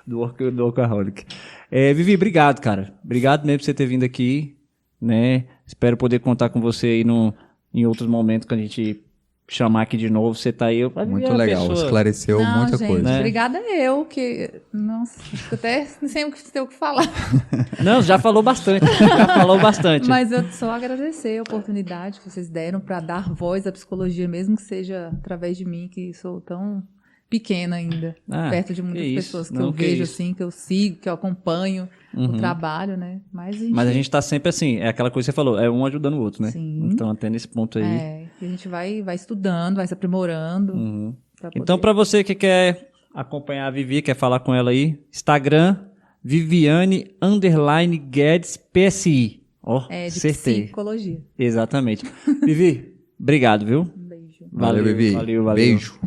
Do workaholic. Vivi, obrigado, cara. Obrigado mesmo por você ter vindo aqui, né? Espero poder contar com você aí em outros momentos que a gente chamar aqui de novo. Você tá aí. Muito legal, esclareceu muita gente, coisa. né? Obrigada que... Nossa, até não sei o que falar. Não, já falou bastante. Já falou bastante. Mas eu só agradecer a oportunidade que vocês deram para dar voz à psicologia, mesmo que seja através de mim, que sou tão pequena ainda, perto de muitas pessoas que eu vejo, assim, que eu sigo, que eu acompanho o trabalho, né? Mas a gente tá sempre assim, é aquela coisa que você falou, é um ajudando o outro, né? Sim. Então, até nesse ponto aí. E a gente vai estudando, vai se aprimorando. Então, para você que quer acompanhar a Vivi, quer falar com ela aí, Instagram, Viviane_Guedes PSI. Ó, De acertei. psicologia. Exatamente. Vivi, obrigado, viu? Um beijo. Valeu, Vivi. Valeu. Beijo.